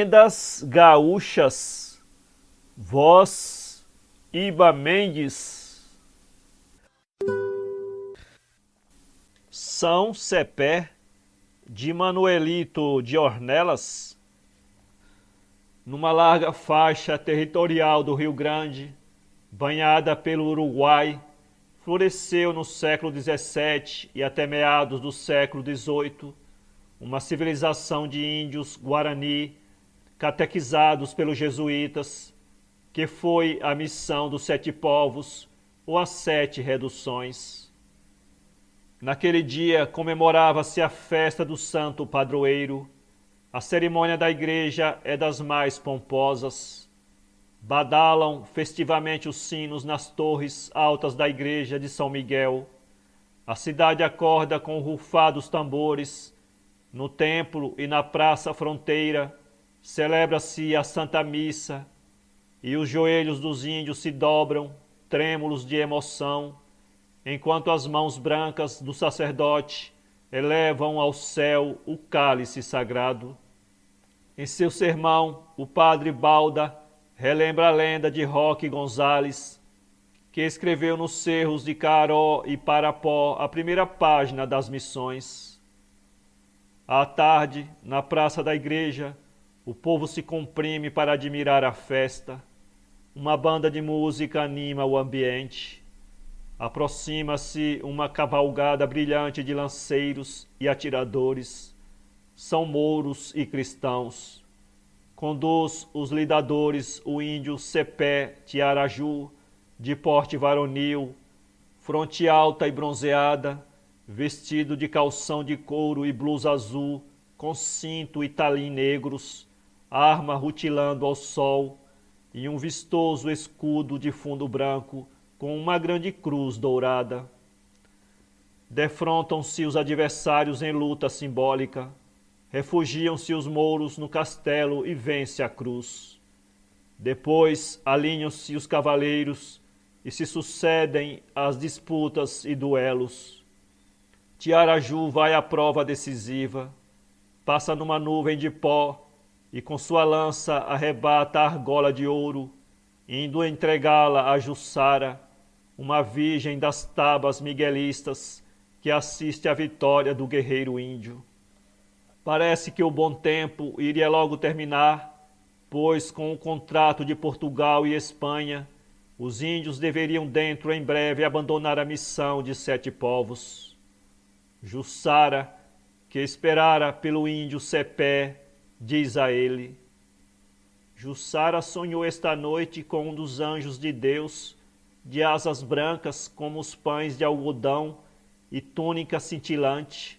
Lendas gaúchas, voz Iba Mendes. São Cepé, de Manuelito de Ornelas, numa larga faixa territorial do Rio Grande, banhada pelo Uruguai, floresceu no século XVII e até meados do século XVIII uma civilização de índios guarani, catequizados pelos jesuítas, que foi a missão dos 7 povos ou as 7 reduções. Naquele dia comemorava-se a festa do santo padroeiro. A cerimônia da igreja é das mais pomposas. Badalam festivamente os sinos nas torres altas da igreja de São Miguel. A cidade acorda com o rufar dos tambores. No templo e na praça fronteira celebra-se a Santa Missa e os joelhos dos índios se dobram, trêmulos de emoção, enquanto as mãos brancas do sacerdote elevam ao céu o cálice sagrado. Em seu sermão, o padre Balda relembra a lenda de Roque Gonzales, que escreveu nos cerros de Caró e Parapó a primeira página das missões. À tarde, na praça da igreja, o povo se comprime para admirar a festa. Uma banda de música anima o ambiente. Aproxima-se uma cavalgada brilhante de lanceiros e atiradores. São mouros e cristãos. Conduz os lidadores o índio Cepé Tiaraju, de porte varonil, fronte alta e bronzeada, vestido de calção de couro e blusa azul, com cinto e talim negros, arma rutilando ao sol, e um vistoso escudo de fundo branco, com uma grande cruz dourada. Defrontam-se os adversários em luta simbólica, refugiam-se os mouros no castelo e vence a cruz. Depois alinham-se os cavaleiros e se sucedem as disputas e duelos. Tiaraju vai à prova decisiva, passa numa nuvem de pó e com sua lança arrebata a argola de ouro, indo entregá-la a Jussara, uma virgem das tabas miguelistas que assiste à vitória do guerreiro índio. Parece que o bom tempo iria logo terminar, pois com o contrato de Portugal e Espanha, os índios deveriam dentro em breve abandonar a missão de 7 povos. Jussara, que esperara pelo índio Cepé, diz a ele: Jussara sonhou esta noite com um dos anjos de Deus, de asas brancas como os pães de algodão e túnica cintilante,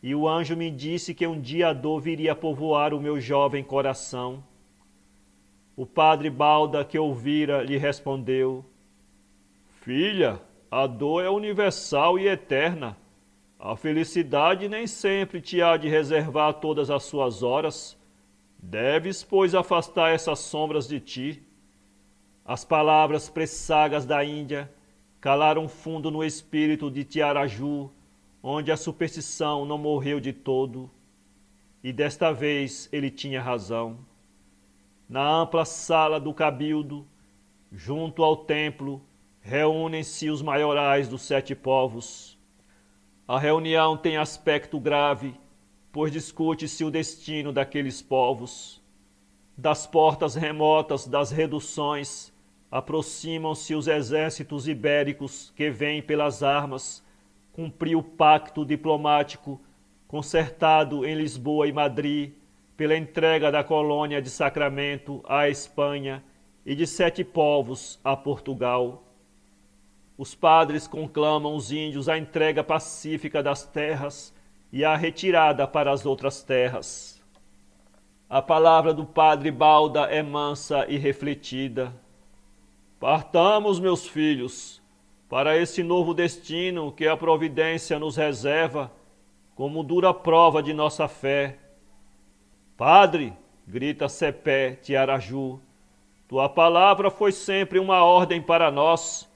e o anjo me disse que um dia a dor viria povoar o meu jovem coração. O padre Balda, que ouvira, lhe respondeu: Filha, a dor é universal e eterna. A felicidade nem sempre te há de reservar todas as suas horas. Deves, pois, afastar essas sombras de ti. As palavras presságas da Índia calaram fundo no espírito de Tiaraju, onde a superstição não morreu de todo. E desta vez ele tinha razão. Na ampla sala do cabildo, junto ao templo, reúnem-se os maiorais dos 7 povos. A reunião tem aspecto grave, pois discute-se o destino daqueles povos. Das portas remotas das reduções, aproximam-se os exércitos ibéricos que vêm pelas armas cumprir o pacto diplomático concertado em Lisboa e Madrid pela entrega da colônia de Sacramento à Espanha e de 7 povos a Portugal. Os padres conclamam os índios à entrega pacífica das terras e à retirada para as outras terras. A palavra do padre Balda é mansa e refletida. Partamos, meus filhos, para esse novo destino que a providência nos reserva como dura prova de nossa fé. Padre, grita Cepé Tiaraju, tua palavra foi sempre uma ordem para nós.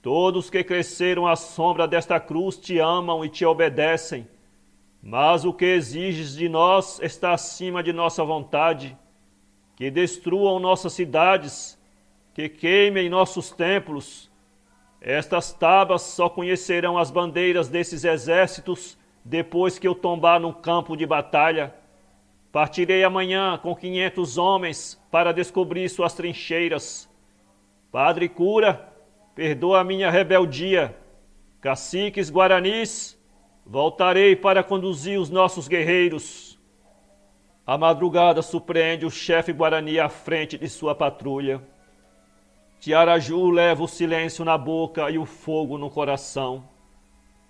Todos que cresceram à sombra desta cruz te amam e te obedecem, mas o que exiges de nós está acima de nossa vontade. que destruam nossas cidades, que queimem nossos templos. Estas tabas só conhecerão as bandeiras desses exércitos depois que eu tombar num campo de batalha. Partirei amanhã com 500 homens para descobrir suas trincheiras. Padre cura, perdoa a minha rebeldia. Caciques guaranis, voltarei para conduzir os nossos guerreiros. A madrugada surpreende o chefe guarani à frente de sua patrulha. Tiaraju leva o silêncio na boca e o fogo no coração.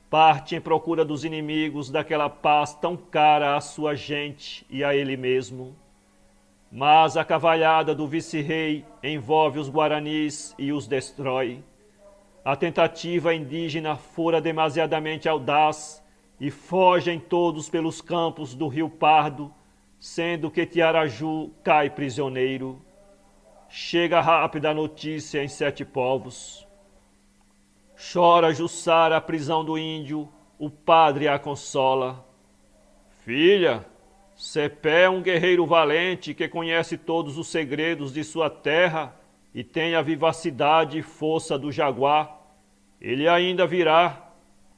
Parte em procura dos inimigos daquela paz tão cara à sua gente e a ele mesmo. Mas a cavalhada do vice-rei envolve os guaranis e os destrói. A tentativa indígena fora demasiadamente audaz e fogem todos pelos campos do Rio Pardo, sendo que Tiaraju cai prisioneiro. Chega rápida a notícia em 7 povos. Chora Jussara a prisão do índio, o padre a consola. Filha, Cepé é um guerreiro valente que conhece todos os segredos de sua terra e tem a vivacidade e força do jaguar. Ele ainda virá.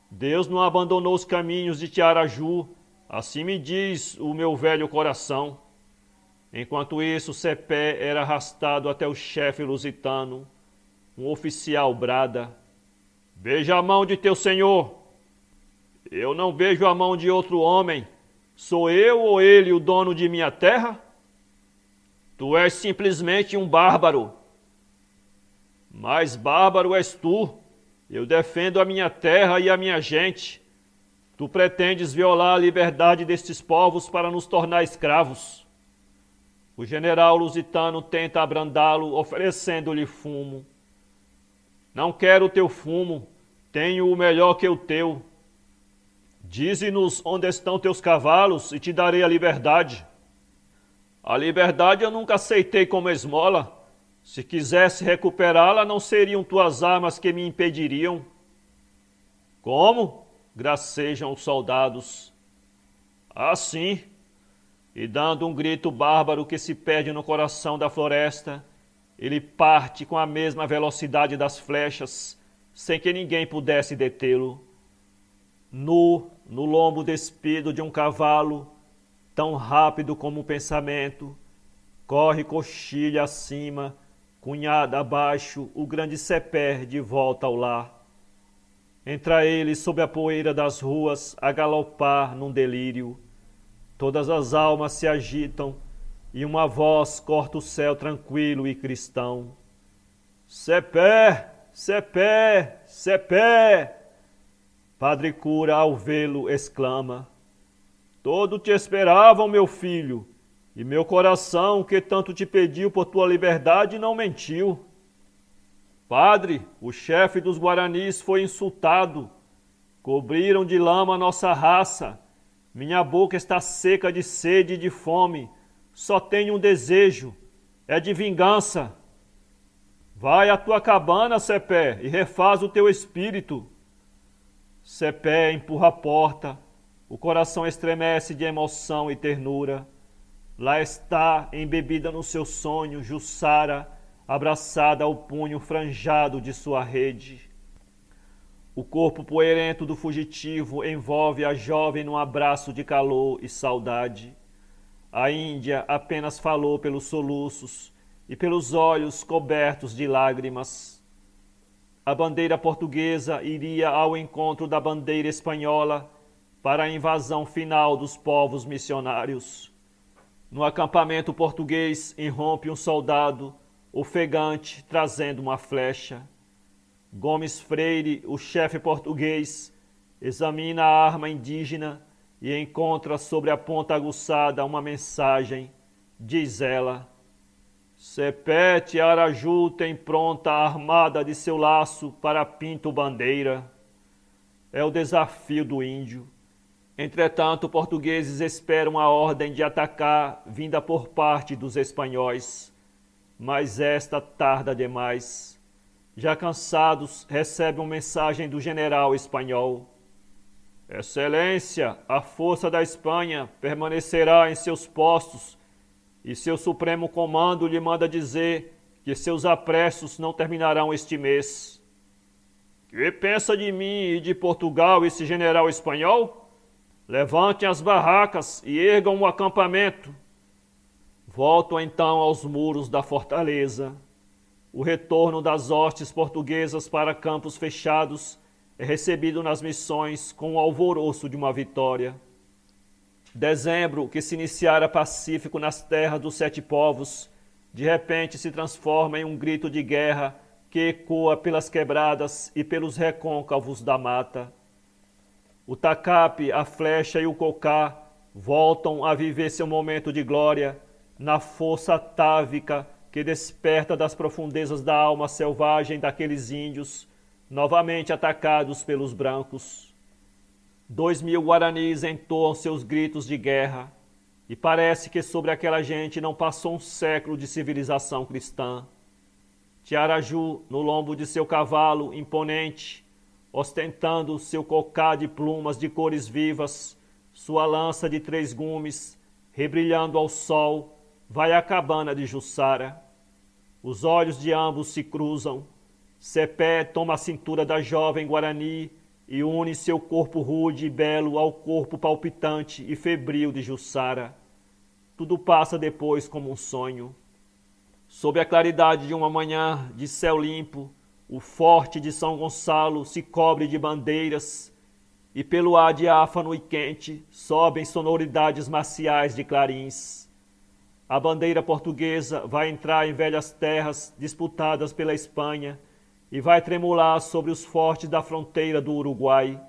Deus não abandonou os caminhos de Tiaraju, assim me diz o meu velho coração. Enquanto isso, Cepé era arrastado até o chefe lusitano. Um oficial brada: veja a mão de teu senhor. Eu não vejo a mão de outro homem. Sou eu ou ele o dono de minha terra? Tu és simplesmente um bárbaro. Mais bárbaro és tu. Eu defendo a minha terra e a minha gente. Tu pretendes violar a liberdade destes povos para nos tornar escravos. O general lusitano tenta abrandá-lo, oferecendo-lhe fumo. Não quero o teu fumo, tenho o melhor que o teu. Dize-nos onde estão teus cavalos e te darei a liberdade. A liberdade eu nunca aceitei como esmola. Se quisesse recuperá-la, não seriam tuas armas que me impediriam. Como? Gracejam os soldados. Assim, e dando um grito bárbaro que se perde no coração da floresta, ele parte com a mesma velocidade das flechas, sem que ninguém pudesse detê-lo. Nu, no lombo despido de um cavalo, tão rápido como o pensamento, corre coxilha acima, cunhada abaixo, o grande Cepé de volta ao lar. Entra ele sob a poeira das ruas, a galopar num delírio. Todas as almas se agitam, e uma voz corta o céu tranquilo e cristão. Cepé, Cepé, Cepé! Padre cura ao vê-lo exclama: todo te esperavam, meu filho, e meu coração, que tanto te pediu por tua liberdade, não mentiu. Padre, o chefe dos guaranis foi insultado. Cobriram de lama nossa raça. Minha boca está seca de sede e de fome. Só tenho um desejo, é de vingança. Vai à tua cabana, Cepé, e refaz o teu espírito. Cepé empurra a porta, o coração estremece de emoção e ternura. Lá está, embebida no seu sonho, Jussara, abraçada ao punho franjado de sua rede. O corpo poeirento do fugitivo envolve a jovem num abraço de calor e saudade. A Índia apenas falou pelos soluços e pelos olhos cobertos de lágrimas. A bandeira portuguesa iria ao encontro da bandeira espanhola para a invasão final dos povos missionários. No acampamento português irrompe um soldado, ofegante, trazendo uma flecha. Gomes Freire, o chefe português, examina a arma indígena e encontra sobre a ponta aguçada uma mensagem. Diz ela: Cepé Tiaraju tem pronta a armada de seu laço para Pinto Bandeira. É o desafio do índio. Entretanto, portugueses esperam a ordem de atacar vinda por parte dos espanhóis. Mas esta tarda demais. Já cansados, recebem uma mensagem do general espanhol. Excelência, a força da Espanha permanecerá em seus postos e seu supremo comando lhe manda dizer que seus apressos não terminarão este mês. Que pensa de mim e de Portugal esse general espanhol? Levantem as barracas e ergam o acampamento. Voltam então aos muros da fortaleza. O retorno das hostes portuguesas para campos fechados é recebido nas missões com o alvoroço de uma vitória. Dezembro, que se iniciara pacífico nas terras dos sete povos, de repente se transforma em um grito de guerra que ecoa pelas quebradas e pelos recôncavos da mata. O tacape, a flecha e o cocá voltam a viver seu momento de glória na força atávica que desperta das profundezas da alma selvagem daqueles índios, novamente atacados pelos brancos. 2000 guaranis entoam seus gritos de guerra, e parece que sobre aquela gente não passou um século de civilização cristã. Tiaraju, no lombo de seu cavalo imponente, ostentando seu cocá de plumas de cores vivas, sua lança de 3 gumes, rebrilhando ao sol, vai à cabana de Jussara. Os olhos de ambos se cruzam. Cepé toma a cintura da jovem Guarani e une seu corpo rude e belo ao corpo palpitante e febril de Jussara. Tudo passa depois como um sonho. Sob a claridade de uma manhã de céu limpo, o forte de São Gonçalo se cobre de bandeiras e pelo ar diáfano e quente sobem sonoridades marciais de clarins. A bandeira portuguesa vai entrar em velhas terras disputadas pela Espanha e vai tremular sobre os fortes da fronteira do Uruguai.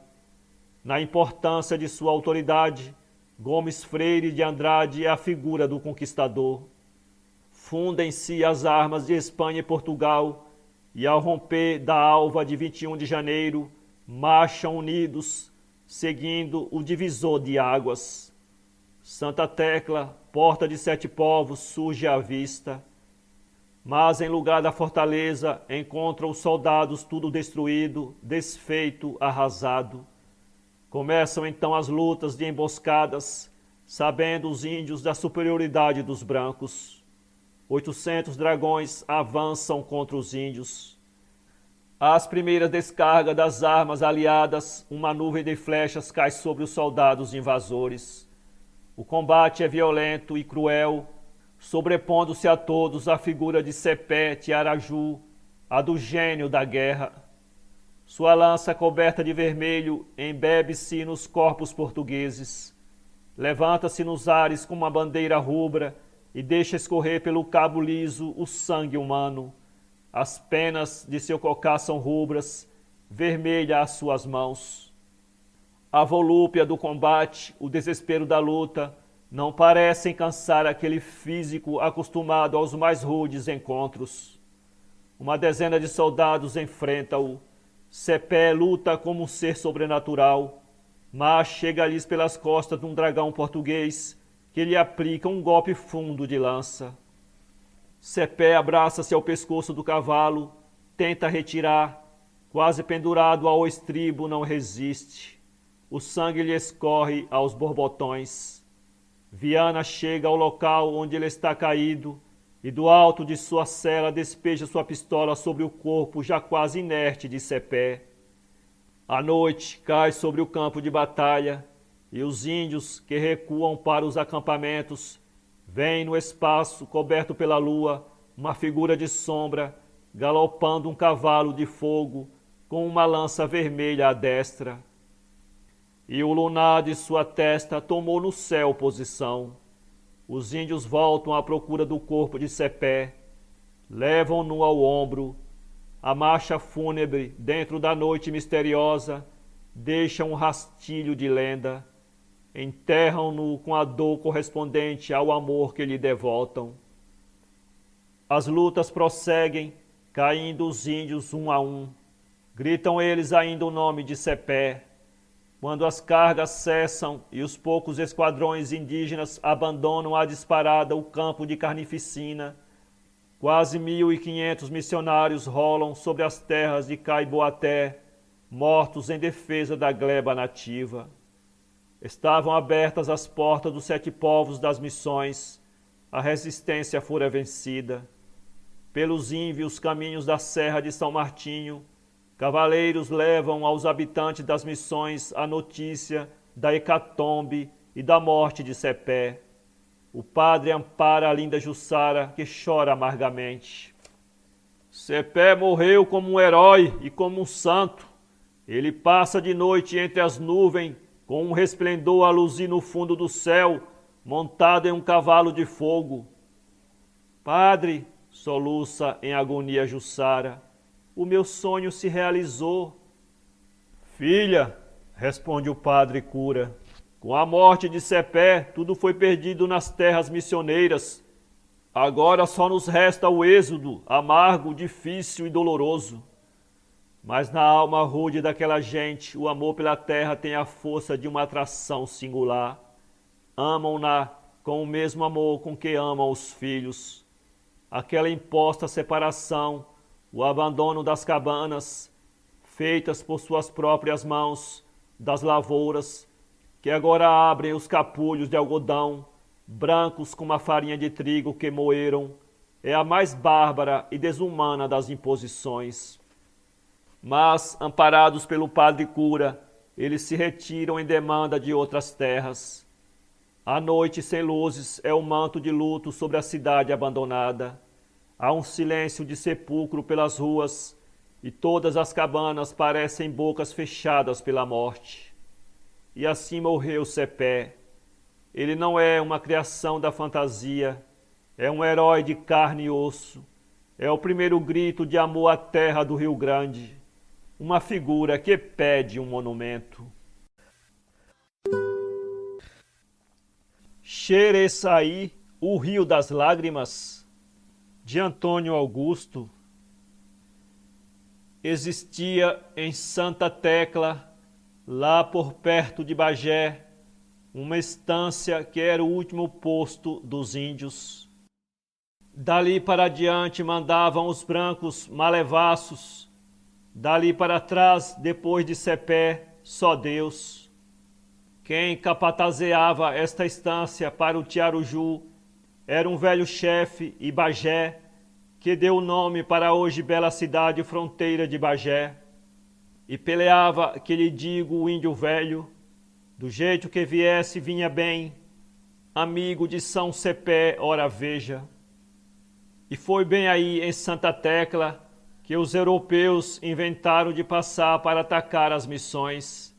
Na importância de sua autoridade, Gomes Freire de Andrade é a figura do conquistador. Fundem-se as armas de Espanha e Portugal, e ao romper da alva de 21 de janeiro, marcham unidos, seguindo o divisor de águas. Santa Tecla, porta de 7 povos, surge à vista. Mas em lugar da fortaleza encontram os soldados tudo destruído, desfeito, arrasado. Começam então as lutas de emboscadas, sabendo os índios da superioridade dos brancos. 800 dragões avançam contra os índios. Às primeiras descargas das armas aliadas, uma nuvem de flechas cai sobre os soldados invasores. O combate é violento e cruel, sobrepondo-se a todos a figura de Cepé Tiaraju, a do gênio da guerra. Sua lança coberta de vermelho embebe-se nos corpos portugueses. Levanta-se nos ares com uma bandeira rubra e deixa escorrer pelo cabo liso o sangue humano. As penas de seu cocá são rubras, vermelha as suas mãos. A volúpia do combate, o desespero da luta, não parecem cansar aquele físico acostumado aos mais rudes encontros. Uma dezena de soldados enfrenta-o. Cepé luta como um ser sobrenatural, mas chega-lhes pelas costas de um dragão português que lhe aplica um golpe fundo de lança. Cepé abraça-se ao pescoço do cavalo, tenta retirar, quase pendurado ao estribo, não resiste. O sangue lhe escorre aos borbotões. Viana chega ao local onde ele está caído e do alto de sua cela despeja sua pistola sobre o corpo já quase inerte de Cepé. A noite cai sobre o campo de batalha e os índios que recuam para os acampamentos veem no espaço coberto pela lua uma figura de sombra galopando um cavalo de fogo com uma lança vermelha à destra. E o lunar de sua testa tomou no céu posição. Os índios voltam à procura do corpo de Cepé, levam-no ao ombro. A marcha fúnebre, dentro da noite misteriosa, deixa um rastilho de lenda. Enterram-no com a dor correspondente ao amor que lhe devotam. As lutas prosseguem, caindo os índios um a um. Gritam eles ainda o nome de Cepé. Quando as cargas cessam e os poucos esquadrões indígenas abandonam à disparada o campo de carnificina, quase 1.500 missionários rolam sobre as terras de Caiboaté, mortos em defesa da gleba nativa. Estavam abertas as portas dos 7 povos das missões, a resistência fora vencida. Pelos ínvios caminhos da Serra de São Martinho, cavaleiros levam aos habitantes das missões a notícia da hecatombe e da morte de Cepé. O padre ampara a linda Jussara, que chora amargamente. Cepé morreu como um herói e como um santo. Ele passa de noite entre as nuvens, com um resplendor a luzir no fundo do céu, montado em um cavalo de fogo. Padre, soluça em agonia Jussara, o meu sonho se realizou. Filha, responde o padre cura, com a morte de Cepé, tudo foi perdido nas terras missioneiras. Agora só nos resta o êxodo, amargo, difícil e doloroso. Mas na alma rude daquela gente, o amor pela terra tem a força de uma atração singular. Amam-na com o mesmo amor com que amam os filhos. Aquela imposta separação, o abandono das cabanas, feitas por suas próprias mãos, das lavouras, que agora abrem os capulhos de algodão, brancos como a farinha de trigo que moeram, é a mais bárbara e desumana das imposições. Mas, amparados pelo padre cura, eles se retiram em demanda de outras terras. A noite sem luzes é o manto de luto sobre a cidade abandonada. Há um silêncio de sepulcro pelas ruas, e todas as cabanas parecem bocas fechadas pela morte. E assim morreu Cepé. Ele não é uma criação da fantasia, é um herói de carne e osso. É o primeiro grito de amor à terra do Rio Grande. Uma figura que pede um monumento. Xeressaí, o Rio das Lágrimas, de Antônio Augusto. Existia em Santa Tecla, lá por perto de Bagé, uma estância que era o último posto dos índios. Dali para diante mandavam os brancos malevaços. Dali para trás, depois de Cepé, só Deus. Quem capatazeava esta estância para o Tiaruju era um velho chefe e Bagé, que deu o nome para a hoje bela cidade fronteira de Bagé. E peleava, que lhe digo, o índio velho, do jeito que viesse vinha bem, amigo de São Cepé, ora veja. E foi bem aí em Santa Tecla que os europeus inventaram de passar para atacar as missões.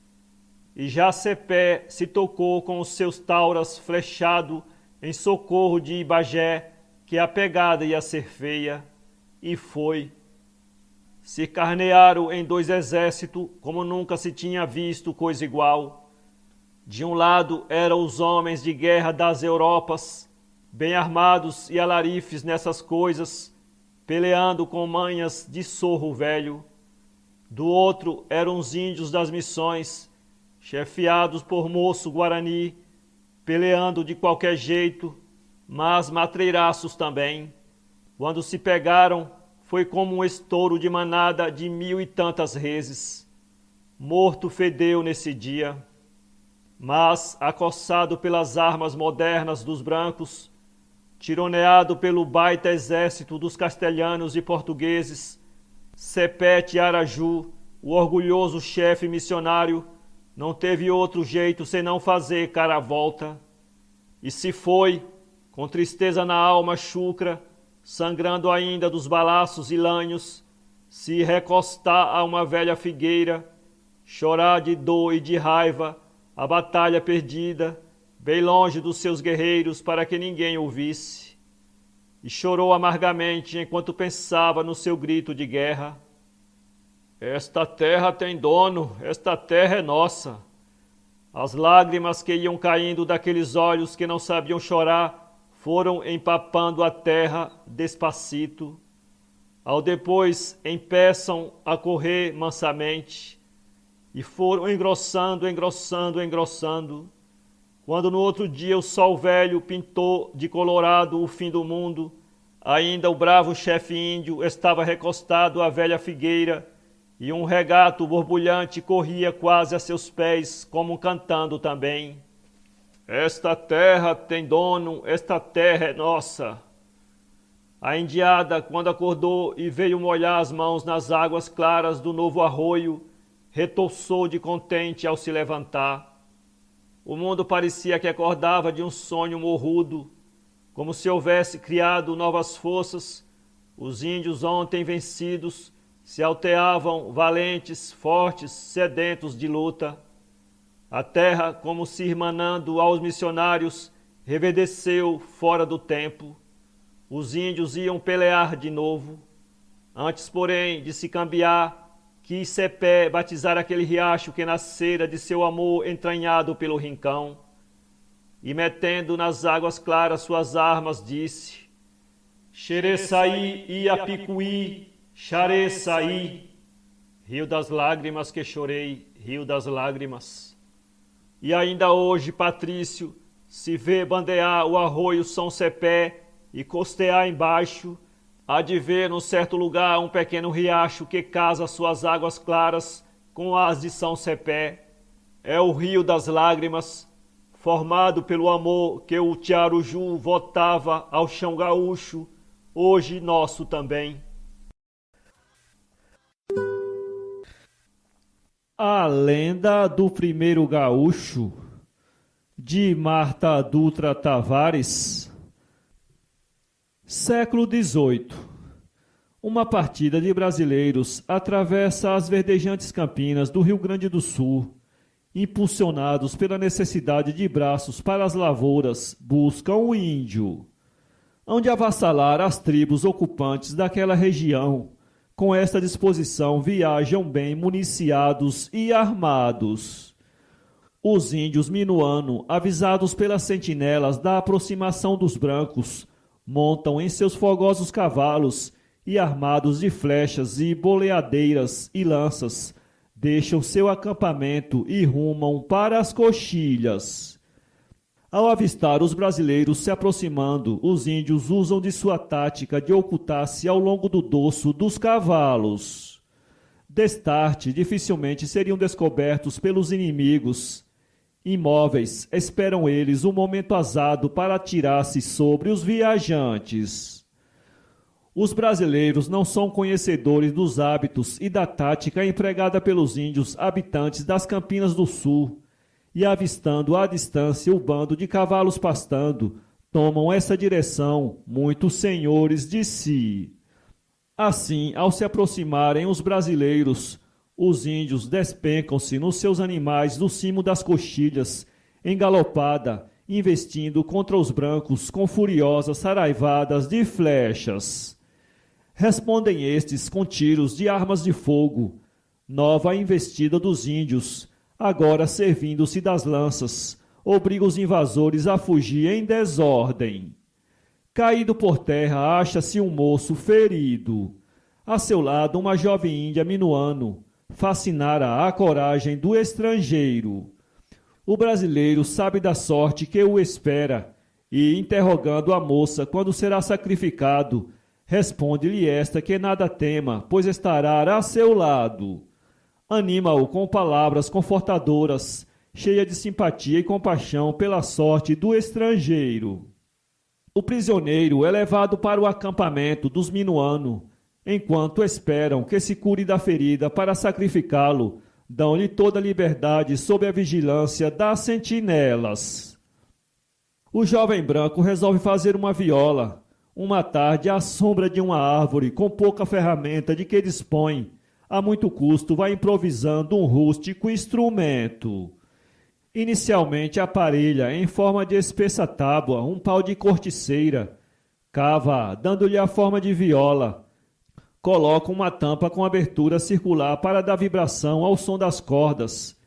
E já Cepé se tocou com os seus tauras flechado em socorro de Bagé, que a pegada ia ser feia, e foi. Se carnearam em 2 exércitos, como nunca se tinha visto coisa igual. De um lado eram os homens de guerra das Europas, bem armados e alarifes nessas coisas, peleando com manhas de sorro velho. Do outro eram os índios das missões, chefiados por moço guarani, peleando de qualquer jeito, mas matreiraços também. Quando se pegaram, foi como um estouro de manada de 1000 e tantas reses. Morto fedeu nesse dia. Mas, acossado pelas armas modernas dos brancos, tironeado pelo baita exército dos castelhanos e portugueses, Cepé Tiaraju, o orgulhoso chefe missionário, não teve outro jeito senão fazer cara à volta. E se foi, com tristeza na alma chucra, sangrando ainda dos balaços e lanhos, se recostar a uma velha figueira, chorar de dor e de raiva a batalha perdida, bem longe dos seus guerreiros para que ninguém ouvisse. E chorou amargamente enquanto pensava no seu grito de guerra. Esta terra tem dono, esta terra é nossa. As lágrimas que iam caindo daqueles olhos que não sabiam chorar foram empapando a terra despacito. Ao depois empeçam a correr mansamente e foram engrossando, engrossando, engrossando. Quando no outro dia o sol velho pintou de colorado o fim do mundo, ainda o bravo chefe índio estava recostado à velha figueira e um regato borbulhante corria quase a seus pés, como cantando também. Esta terra tem dono, esta terra é nossa. A indiada, quando acordou e veio molhar as mãos nas águas claras do novo arroio, retoçou de contente ao se levantar. O mundo parecia que acordava de um sonho morrudo, como se houvesse criado novas forças. Os índios ontem vencidos se alteavam valentes, fortes, sedentos de luta. A terra, como se irmanando aos missionários, reverdeceu fora do tempo. Os índios iam pelear de novo. Antes, porém, de se cambiar, quis Cepé batizar aquele riacho que nascera de seu amor entranhado pelo rincão. E metendo nas águas claras suas armas, disse: Xereçaí e Apicuí, Xareçaí. Rio das lágrimas que chorei, rio das lágrimas. E ainda hoje, Patrício, se vê bandear o arroio São Cepé e costear embaixo, há de ver num certo lugar um pequeno riacho que casa suas águas claras com as de São Cepé. É o rio das lágrimas, formado pelo amor que o Tiaruju votava ao chão gaúcho, hoje nosso também. A lenda do primeiro gaúcho, de Marta Dutra Tavares. Século XVIII. Uma partida de brasileiros atravessa as verdejantes campinas do Rio Grande do Sul. Impulsionados pela necessidade de braços para as lavouras, buscam o índio, hão de avassalar as tribos ocupantes daquela região. Com esta disposição viajam bem municiados e armados. Os índios minuano, avisados pelas sentinelas da aproximação dos brancos, montam em seus fogosos cavalos e, armados de flechas e boleadeiras e lanças, deixam seu acampamento e rumam para as coxilhas. Ao avistar os brasileiros se aproximando, os índios usam de sua tática de ocultar-se ao longo do dorso dos cavalos. Destarte, dificilmente seriam descobertos pelos inimigos. Imóveis, esperam eles o momento azado para atirar-se sobre os viajantes. Os brasileiros não são conhecedores dos hábitos e da tática empregada pelos índios habitantes das Campinas do Sul, e avistando à distância o bando de cavalos pastando, tomam essa direção, muitos senhores de si. Assim, ao se aproximarem os brasileiros, os índios despencam-se nos seus animais do cimo das coxilhas, em galopada, investindo contra os brancos com furiosas saraivadas de flechas. Respondem estes com tiros de armas de fogo. Nova investida dos índios, agora servindo-se das lanças, obriga os invasores a fugir em desordem. Caído por terra, acha-se um moço ferido. A seu lado, uma jovem índia minuano, fascinara a coragem do estrangeiro. O brasileiro sabe da sorte que o espera e, interrogando a moça quando será sacrificado, responde-lhe esta que nada tema, pois estará a seu lado. Anima-o com palavras confortadoras, cheia de simpatia e compaixão pela sorte do estrangeiro. O prisioneiro é levado para o acampamento dos minuano. Enquanto esperam que se cure da ferida para sacrificá-lo, dão-lhe toda a liberdade sob a vigilância das sentinelas. O jovem branco resolve fazer uma viola. Uma tarde, à sombra de uma árvore, com pouca ferramenta de que dispõe, a muito custo vai improvisando um rústico instrumento. Inicialmente aparelha, em forma de espessa tábua, um pau de corticeira. Cava, dando-lhe a forma de viola. Coloca uma tampa com abertura circular para dar vibração ao som das cordas.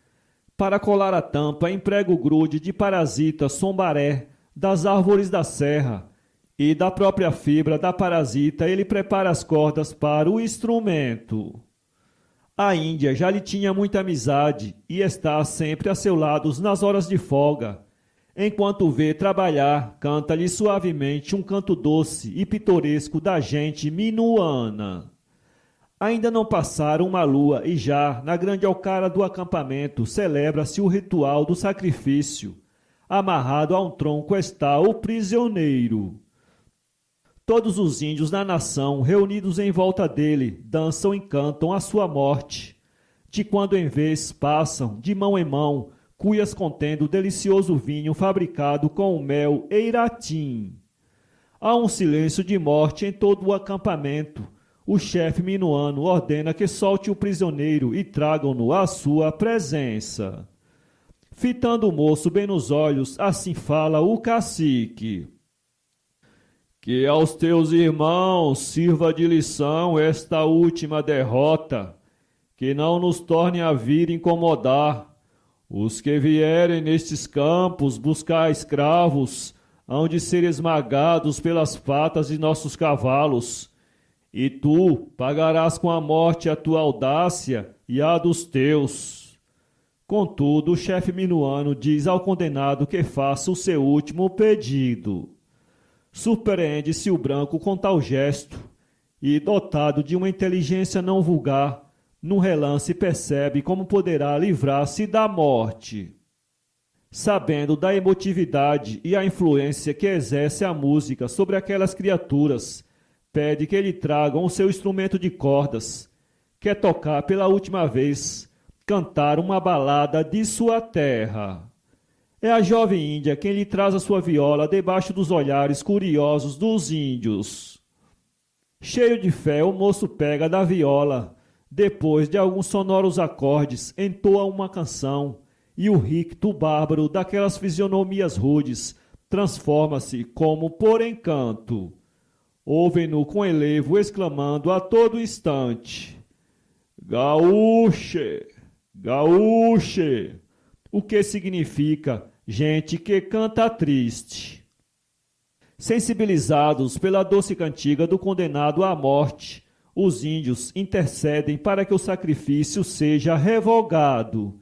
Para colar a tampa, emprega o grude de parasita sombaré das árvores da serra, e da própria fibra da parasita ele prepara as cordas para o instrumento. A Índia já lhe tinha muita amizade e está sempre a seu lado nas horas de folga. Enquanto o vê trabalhar, canta-lhe suavemente um canto doce e pitoresco da gente minuana. Ainda não passaram uma lua e já, na grande alcara do acampamento, celebra-se o ritual do sacrifício. amarrado a um tronco está o prisioneiro. Todos os índios da nação, reunidos em volta dele, dançam e cantam a sua morte. De quando em vez passam, de mão em mão, cuias contendo delicioso vinho fabricado com o mel e iratim. Há um silêncio de morte em todo o acampamento. O chefe minuano ordena que solte o prisioneiro e tragam-no à sua presença. Fitando o moço bem nos olhos, assim fala o cacique. Que aos teus irmãos sirva de lição esta última derrota, que não nos torne a vir incomodar. Os que vierem nestes campos buscar escravos, hão de ser esmagados pelas patas de nossos cavalos. E tu pagarás com a morte a tua audácia e a dos teus. Contudo, o chefe minuano diz ao condenado que faça o seu último pedido. Surpreende-se o branco com tal gesto, e, dotado de uma inteligência não vulgar, num relance percebe como poderá livrar-se da morte. Sabendo da emotividade e a influência que exerce a música sobre aquelas criaturas, pede que lhe tragam o seu instrumento de cordas, quer tocar pela última vez, cantar uma balada de sua terra. É a jovem índia quem lhe traz a sua viola debaixo dos olhares curiosos dos índios. Cheio de fé, o moço pega da viola. Depois de alguns sonoros acordes, entoa uma canção, e o ricto bárbaro daquelas fisionomias rudes transforma-se como por encanto. Ouvem-no com elevo exclamando a todo instante: Gaúche! Gaúche! O que significa gente que canta triste. Sensibilizados pela doce cantiga do condenado à morte, os índios intercedem para que o sacrifício seja revogado.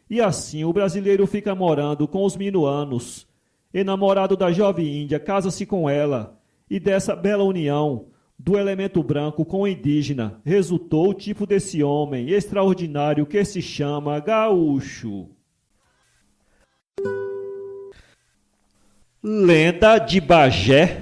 E assim o brasileiro fica morando com os minuanos. Enamorado da jovem índia, casa-se com ela, e dessa bela união, do elemento branco com o indígena, resultou o tipo desse homem extraordinário que se chama gaúcho. Lenda de Bagé.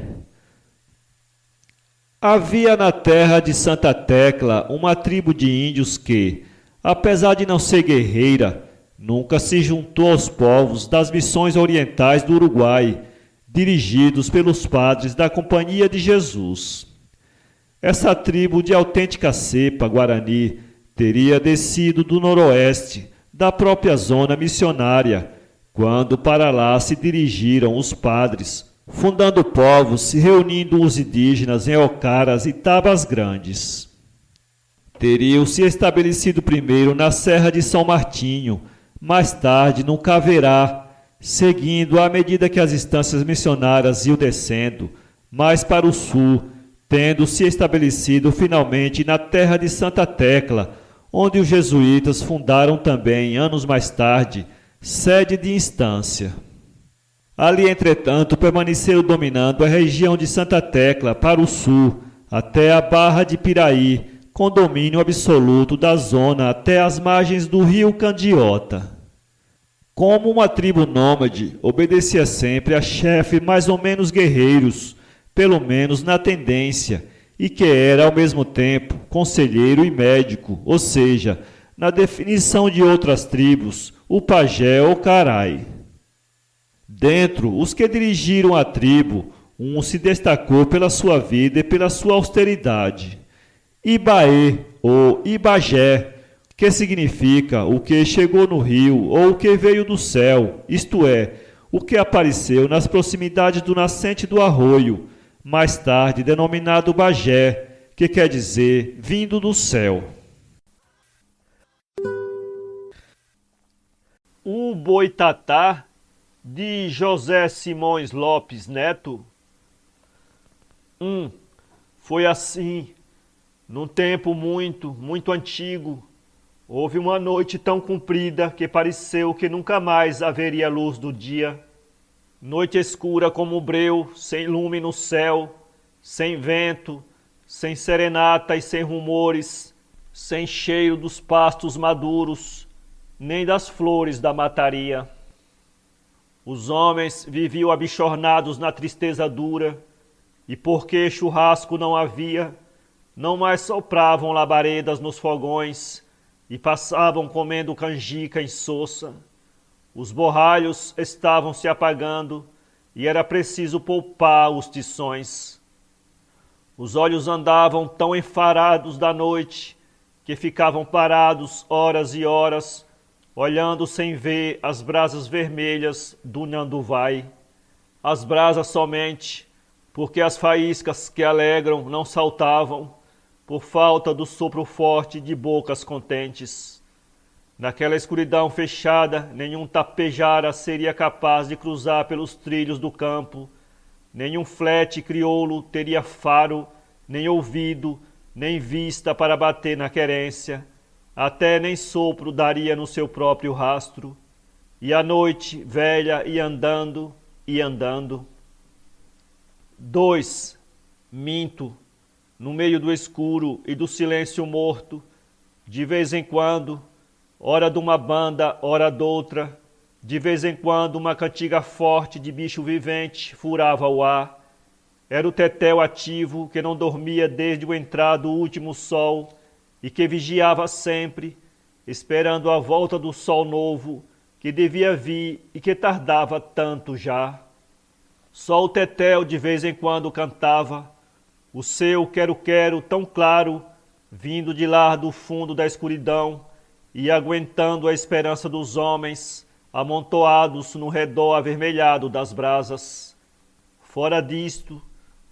Havia na terra de Santa Tecla uma tribo de índios que, apesar de não ser guerreira, nunca se juntou aos povos das missões orientais do Uruguai, dirigidos pelos padres da Companhia de Jesus. Essa tribo de autêntica cepa guarani teria descido do noroeste, da própria zona missionária, quando para lá se dirigiram os padres, fundando povos e reunindo os indígenas em Ocaras e Tabas Grandes. Teriam se estabelecido primeiro na Serra de São Martinho, mais tarde no Caverá, seguindo à medida que as instâncias missionárias iam descendo, mais para o sul, tendo se estabelecido finalmente na terra de Santa Tecla, onde os jesuítas fundaram também, anos mais tarde, sede de instância. Ali, entretanto, permaneceram dominando a região de Santa Tecla para o sul, até a Barra de Piraí, com domínio absoluto da zona até as margens do rio Candiota. Como uma tribo nômade, obedecia sempre a chefe mais ou menos guerreiros, pelo menos na tendência, e que era ao mesmo tempo conselheiro e médico, ou seja, na definição de outras tribos, o pajé ou carai. Dentro, os que dirigiram a tribo, um se destacou pela sua vida e pela sua austeridade. Ibaê ou Ibagé, que significa o que chegou no rio ou o que veio do céu, isto é, o que apareceu nas proximidades do nascente do arroio, mais tarde denominado Bagé, que quer dizer vindo do céu. O Boitatá, de José Simões Lopes Neto. Foi assim, num tempo muito antigo, houve uma noite tão comprida que pareceu que nunca mais haveria luz do dia. Noite escura como o breu, sem lume no céu, sem vento, sem serenata e sem rumores, sem cheiro dos pastos maduros, nem das flores da mataria. Os homens viviam abistornados na tristeza dura, e porque churrasco não havia, não mais sopravam labaredas nos fogões e passavam comendo canjica insossa. Os borralhos estavam se apagando e era preciso poupar os tições. Os olhos andavam tão enfarados da noite que ficavam parados horas e horas, olhando sem ver as brasas vermelhas do Nhanduvai. As brasas somente, porque as faíscas que alegram não saltavam, por falta do sopro forte de bocas contentes. Naquela escuridão fechada, nenhum tapejara seria capaz de cruzar pelos trilhos do campo, nenhum flete crioulo teria faro, nem ouvido, nem vista para bater na querência, até nem sopro daria no seu próprio rastro, e a noite velha ia andando e andando. 2. Minto, no meio do escuro e do silêncio morto, de vez em quando, ora de uma banda, ora doutra, de vez em quando uma cantiga forte de bicho vivente furava o ar. Era o tetel ativo que não dormia desde o entrar do último sol e que vigiava sempre, esperando a volta do sol novo que devia vir e que tardava tanto já. Só o tetel de vez em quando cantava, o seu quero-quero tão claro, vindo de lá do fundo da escuridão e aguentando a esperança dos homens, amontoados no redor avermelhado das brasas. Fora disto,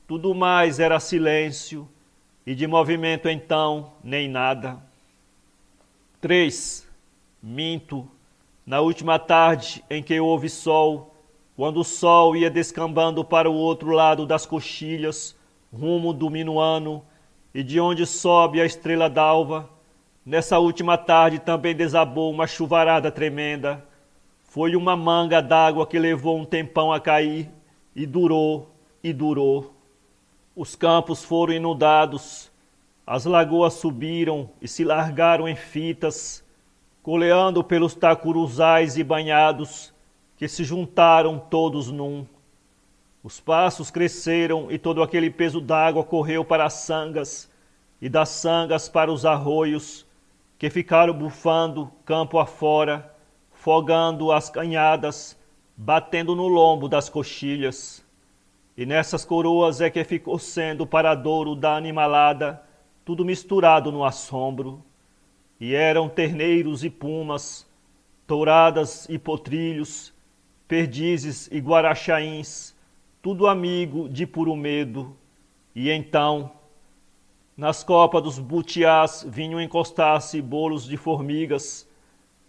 tudo mais era silêncio, e de movimento então nem nada. 3. Minto, na última tarde em que houve sol, quando o sol ia descambando para o outro lado das coxilhas, rumo do minuano, e de onde sobe a estrela d'alva, nessa última tarde também desabou uma chuvarada tremenda. Foi uma manga d'água que levou um tempão a cair, e durou, e durou. Os campos foram inundados, as lagoas subiram e se largaram em fitas, coleando pelos tacuruzais e banhados, que se juntaram todos num. Os passos cresceram e todo aquele peso d'água correu para as sangas, e das sangas para os arroios, que ficaram bufando campo afora, fogando as canhadas, batendo no lombo das coxilhas. E nessas coroas é que ficou sendo o paradouro da animalada, tudo misturado no assombro. E eram terneiros e pumas, touradas e potrilhos, perdizes e guaraxaíns, tudo amigo de puro medo. E então, nas copas dos butiás vinham encostar-se bolos de formigas,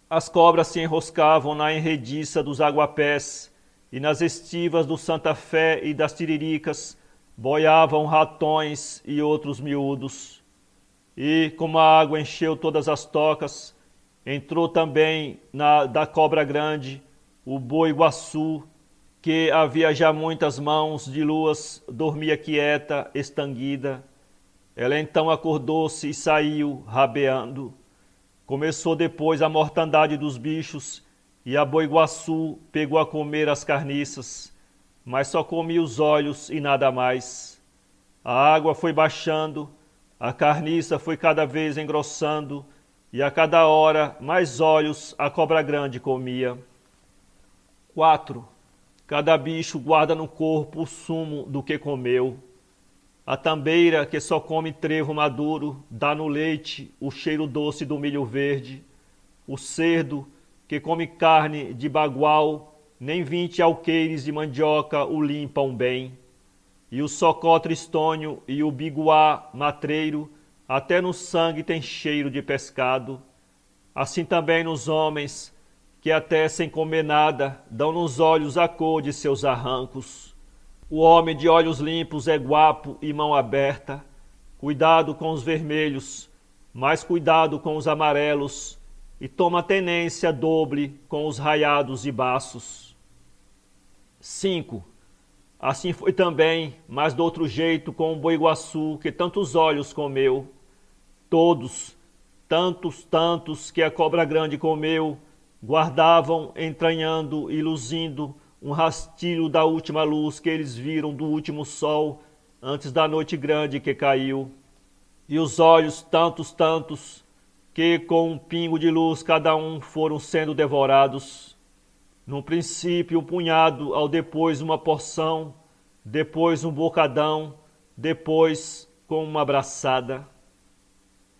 as cobras se enroscavam na enrediça dos aguapés, e nas estivas do Santa Fé e das Tiriricas boiavam ratões e outros miúdos. E, como a água encheu todas as tocas, entrou também na da Cobra Grande o boi Guaçu, que havia já muitas mãos de luas, dormia quieta, estanguida. Ela então acordou-se e saiu, rabeando. Começou depois a mortandade dos bichos, e a boi Guaçu pegou a comer as carniças, mas só comia os olhos e nada mais. A água foi baixando, a carniça foi cada vez engrossando, e a cada hora mais olhos a cobra grande comia. 4. Cada bicho guarda no corpo o sumo do que comeu. A tambeira, que só come trevo maduro, dá no leite o cheiro doce do milho verde. O cerdo, que come carne de bagual, nem 20 alqueires de mandioca o limpam bem. E o socó tristonho e o biguá matreiro, até no sangue tem cheiro de pescado. Assim também nos homens, que até sem comer nada, dão nos olhos a cor de seus arrancos. O homem de olhos limpos é guapo e mão aberta. Cuidado com os vermelhos, mais cuidado com os amarelos, e toma tenência doble com os raiados e baços. 5. Assim foi também, mas do outro jeito, com o boi Guaçu, que tantos olhos comeu. Todos, tantos que a cobra grande comeu, guardavam, entranhando e luzindo um rastilho da última luz que eles viram do último sol antes da noite grande que caiu. E os olhos, tantos, que com um pingo de luz cada um foram sendo devorados. No princípio um punhado, ao depois uma porção, depois um bocadão, depois com uma abraçada.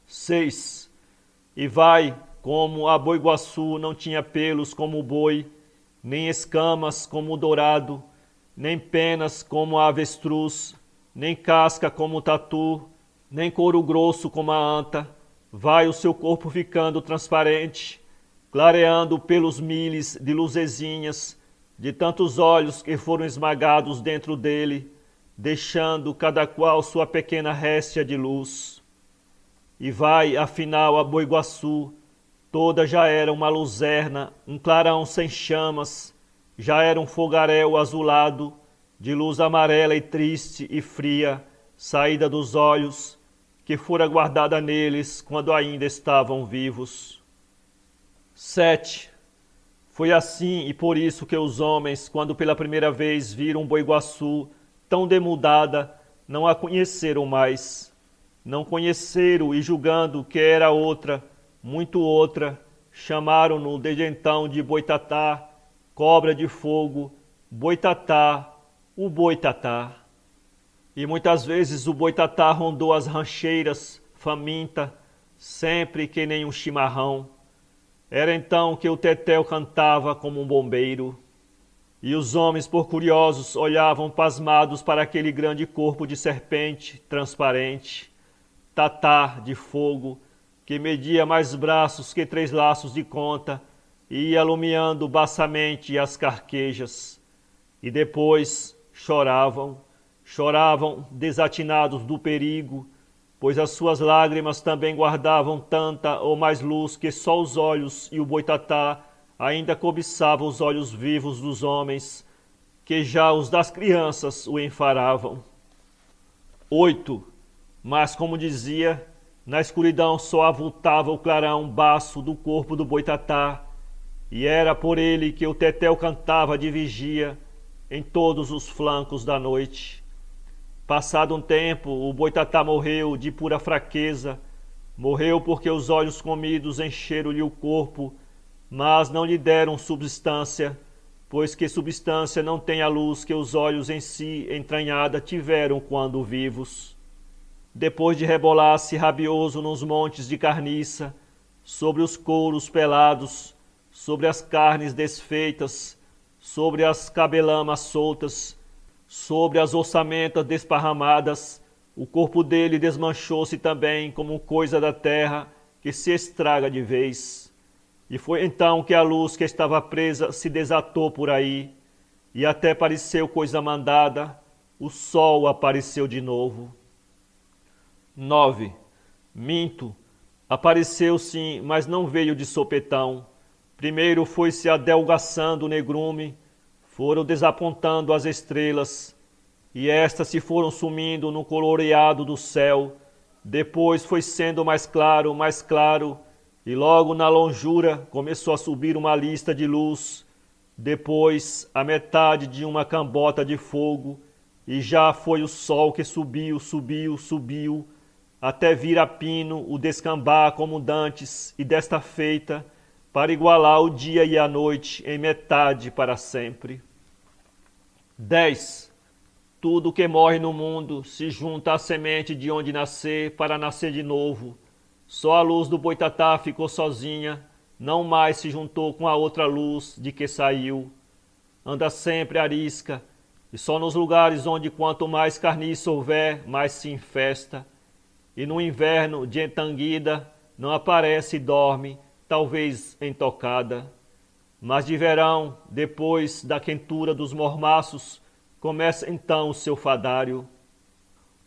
6. E vai, como a boi-guaçu não tinha pelos como o boi, nem escamas como o dourado, nem penas como a avestruz, nem casca como o tatu, nem couro grosso como a anta, vai o seu corpo ficando transparente, clareando pelos milhas de luzezinhas, de tantos olhos que foram esmagados dentro dele, deixando cada qual sua pequena réstia de luz. E vai, afinal, a boi-guaçu, toda já era uma luzerna, um clarão sem chamas, já era um fogaréu azulado, de luz amarela e triste e fria, saída dos olhos, que fora guardada neles quando ainda estavam vivos. 7. Foi assim e por isso que os homens, quando pela primeira vez viram boi-guaçu tão demudada, não a conheceram mais. Não conheceram e julgando que era outra, muito outra, chamaram-no desde então de Boitatá, cobra de fogo, Boitatá, o Boitatá. E muitas vezes o Boitatá rondou as rancheiras, faminta, sempre que nem um chimarrão. Era então que o tetel cantava como um bombeiro. E os homens, por curiosos, olhavam pasmados para aquele grande corpo de serpente transparente, tatá de fogo, que media mais braços que 3 laços de conta e ia alumiando baçamente as carquejas. E depois choravam desatinados do perigo, pois as suas lágrimas também guardavam tanta ou mais luz que só os olhos e o boitatá ainda cobiçavam os olhos vivos dos homens, que já os das crianças o enfaravam. 8. Mas, como dizia, na escuridão só avultava o clarão baço do corpo do boitatá, e era por ele que o tetel cantava de vigia em todos os flancos da noite. Passado um tempo, o boitatá morreu de pura fraqueza, morreu porque os olhos comidos encheram-lhe o corpo, mas não lhe deram substância, pois que substância não tem a luz que os olhos em si entranhada tiveram quando vivos. Depois de rebolar-se rabioso nos montes de carniça, sobre os couros pelados, sobre as carnes desfeitas, sobre as cabelamas soltas, sobre as ossamentas desparramadas, o corpo dele desmanchou-se também como coisa da terra que se estraga de vez. E foi então que a luz que estava presa se desatou por aí, e até pareceu coisa mandada, o sol apareceu de novo. 9. Minto. Apareceu sim, mas não veio de sopetão. Primeiro foi-se adelgaçando o negrume, foram desapontando as estrelas, e estas se foram sumindo no coloreado do céu. Depois foi sendo mais claro, e logo na longura começou a subir uma lista de luz, depois a metade de uma cambota de fogo, e já foi o sol que subiu, até vir a pino o descambar como dantes, e desta feita, para igualar o dia e a noite em metade para sempre. 10. Tudo que morre no mundo se junta à semente de onde nascer para nascer de novo. Só a luz do boitatá ficou sozinha, não mais se juntou com a outra luz de que saiu. Anda sempre arisca, e só nos lugares onde quanto mais carniça houver, mais se infesta. E no inverno de entanguida não aparece e dorme, talvez entocada. Mas de verão, depois da quentura dos mormaços, começa então o seu fadário.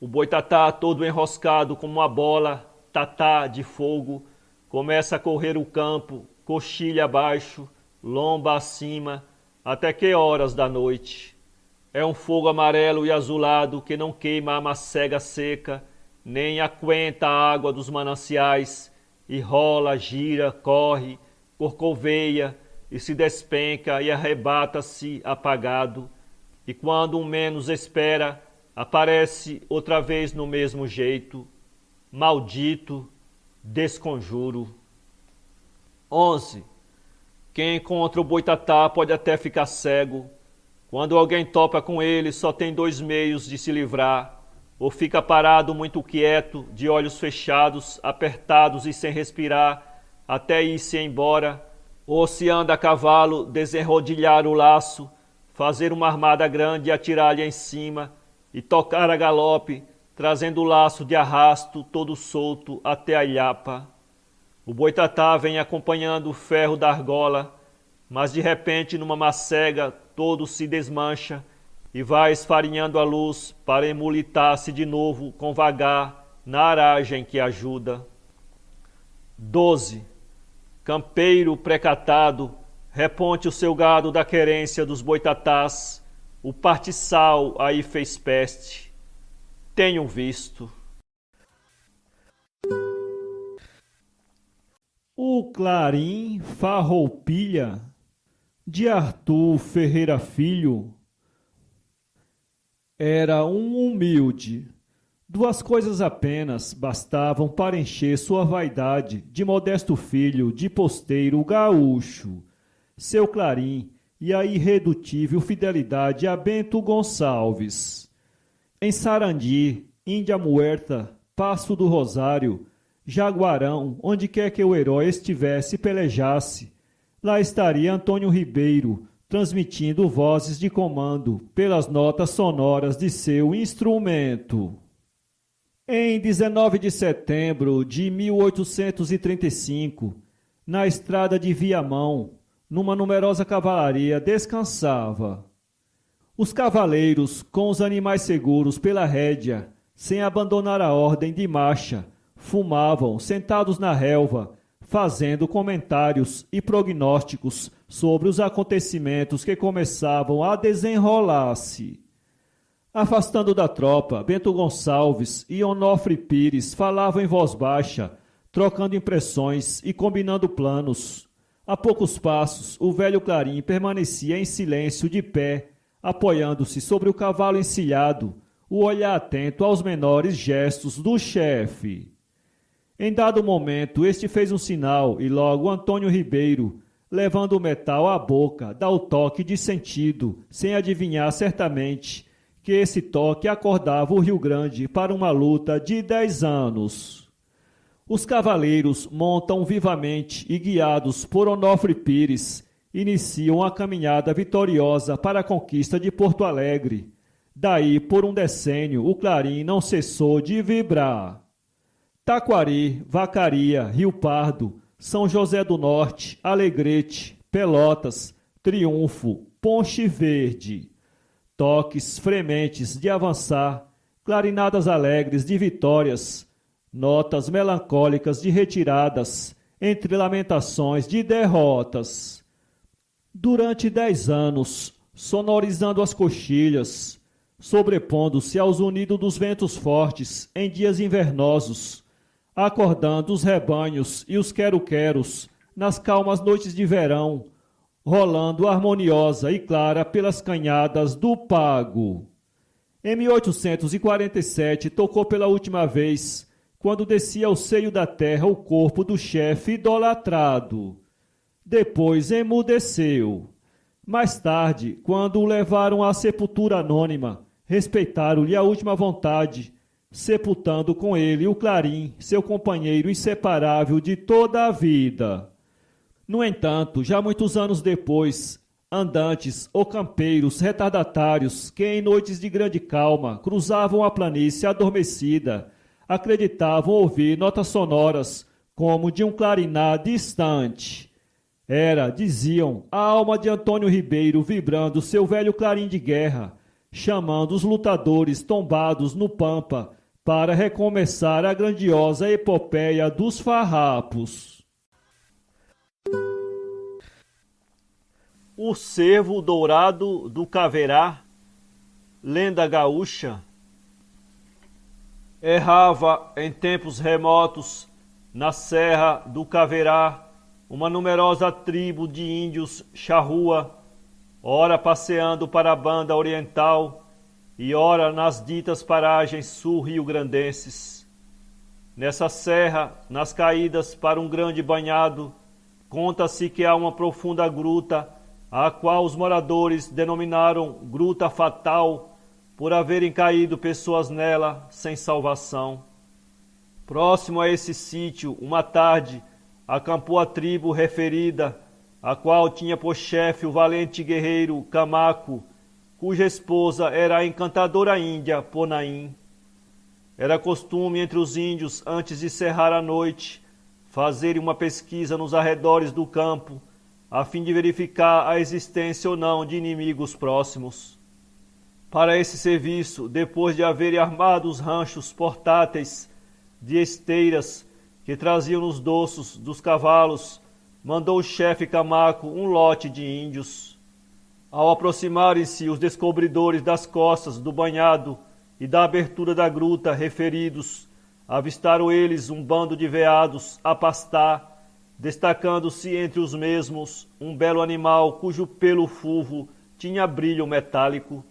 O boitatá, todo enroscado como uma bola, tatá de fogo, começa a correr o campo, coxilha abaixo, lomba acima, até que horas da noite. É um fogo amarelo e azulado que não queima a macega seca, nem aquenta a água dos mananciais, e rola, gira, corre, corcoveia, e se despenca e arrebata-se apagado, e quando um menos espera, aparece outra vez no mesmo jeito, maldito, desconjuro. 11. Quem encontra o boitatá pode até ficar cego. Quando alguém topa com ele, só tem 2 meios de se livrar: ou fica parado muito quieto, de olhos fechados, apertados e sem respirar, até ir-se embora, ou se anda a cavalo, desenrodilhar o laço, fazer uma armada grande e atirar-lhe em cima, e tocar a galope, trazendo o laço de arrasto todo solto até a ilhapa. O boitatá vem acompanhando o ferro da argola, mas de repente numa macega todo se desmancha e vai esfarinhando a luz para emulitar-se de novo com vagar na aragem que ajuda. 12. Campeiro precatado, reponte o seu gado da querência dos boitatás, o partiçal aí fez peste. Tenho visto. O Clarim Farroupilha, de Arthur Ferreira Filho, era um humilde. 2 coisas apenas bastavam para encher sua vaidade de modesto filho de posteiro gaúcho: seu Clarim e a irredutível fidelidade a Bento Gonçalves. Em Sarandi, Índia Muerta, Passo do Rosário, Jaguarão, onde quer que o herói estivesse e pelejasse, lá estaria Antônio Ribeiro, transmitindo vozes de comando pelas notas sonoras de seu instrumento. Em 19 de setembro de 1835, na estrada de Viamão, numa numerosa cavalaria descansava. Os cavaleiros, com os animais seguros pela rédea, sem abandonar a ordem de marcha, fumavam sentados na relva, fazendo comentários e prognósticos sobre os acontecimentos que começavam a desenrolar-se. Afastando da tropa, Bento Gonçalves e Onofre Pires falavam em voz baixa, trocando impressões e combinando planos. A poucos passos, o velho Clarim permanecia em silêncio de pé, apoiando-se sobre o cavalo encilhado, o olhar atento aos menores gestos do chefe. Em dado momento, este fez um sinal e logo Antônio Ribeiro, levando o metal à boca, dá o toque de sentido, sem adivinhar certamente que esse toque acordava o Rio Grande para uma luta de 10 anos. Os cavaleiros montam vivamente e, guiados por Onofre Pires, iniciam a caminhada vitoriosa para a conquista de Porto Alegre. Daí, por um decênio, o Clarim não cessou de vibrar. Taquari, Vacaria, Rio Pardo, São José do Norte, Alegrete, Pelotas, Triunfo, Ponche Verde. Toques frementes de avançar, clarinadas alegres de vitórias, notas melancólicas de retiradas, entre lamentações de derrotas. Durante 10 anos, sonorizando as coxilhas, sobrepondo-se aos unidos dos ventos fortes em dias invernosos, acordando os rebanhos e os quero-queros nas calmas noites de verão, rolando harmoniosa e clara pelas canhadas do Pago. Em 1847 tocou pela última vez, quando descia ao seio da terra o corpo do chefe idolatrado. Depois emudeceu. Mais tarde, quando o levaram à sepultura anônima, respeitaram-lhe a última vontade, sepultando com ele o Clarim, seu companheiro inseparável de toda a vida. No entanto, já muitos anos depois, andantes ou campeiros retardatários que em noites de grande calma cruzavam a planície adormecida, acreditavam ouvir notas sonoras como de um clarinar distante. Era, diziam, a alma de Antônio Ribeiro vibrando seu velho clarim de guerra, chamando os lutadores tombados no pampa para recomeçar a grandiosa epopeia dos farrapos. O cervo dourado do Caverá, lenda gaúcha, errava em tempos remotos na serra do Caverá uma numerosa tribo de índios charrua, ora passeando para a banda oriental e ora nas ditas paragens sul-rio-grandenses. Nessa serra, nas caídas para um grande banhado, conta-se que há uma profunda gruta, a qual os moradores denominaram Gruta Fatal, por haverem caído pessoas nela sem salvação. Próximo a esse sítio, uma tarde, acampou a tribo referida, a qual tinha por chefe o valente guerreiro Camaco, cuja esposa era a encantadora índia Ponaim. Era costume entre os índios, antes de cerrar a noite, fazerem uma pesquisa nos arredores do campo, a fim de verificar a existência ou não de inimigos próximos. Para esse serviço, depois de haverem armado os ranchos portáteis de esteiras que traziam nos dorsos dos cavalos, mandou o chefe Camaco um lote de índios. Ao aproximarem-se os descobridores das costas do banhado e da abertura da gruta referidos, avistaram eles um bando de veados a pastar, destacando-se entre os mesmos um belo animal cujo pelo fulvo tinha brilho metálico.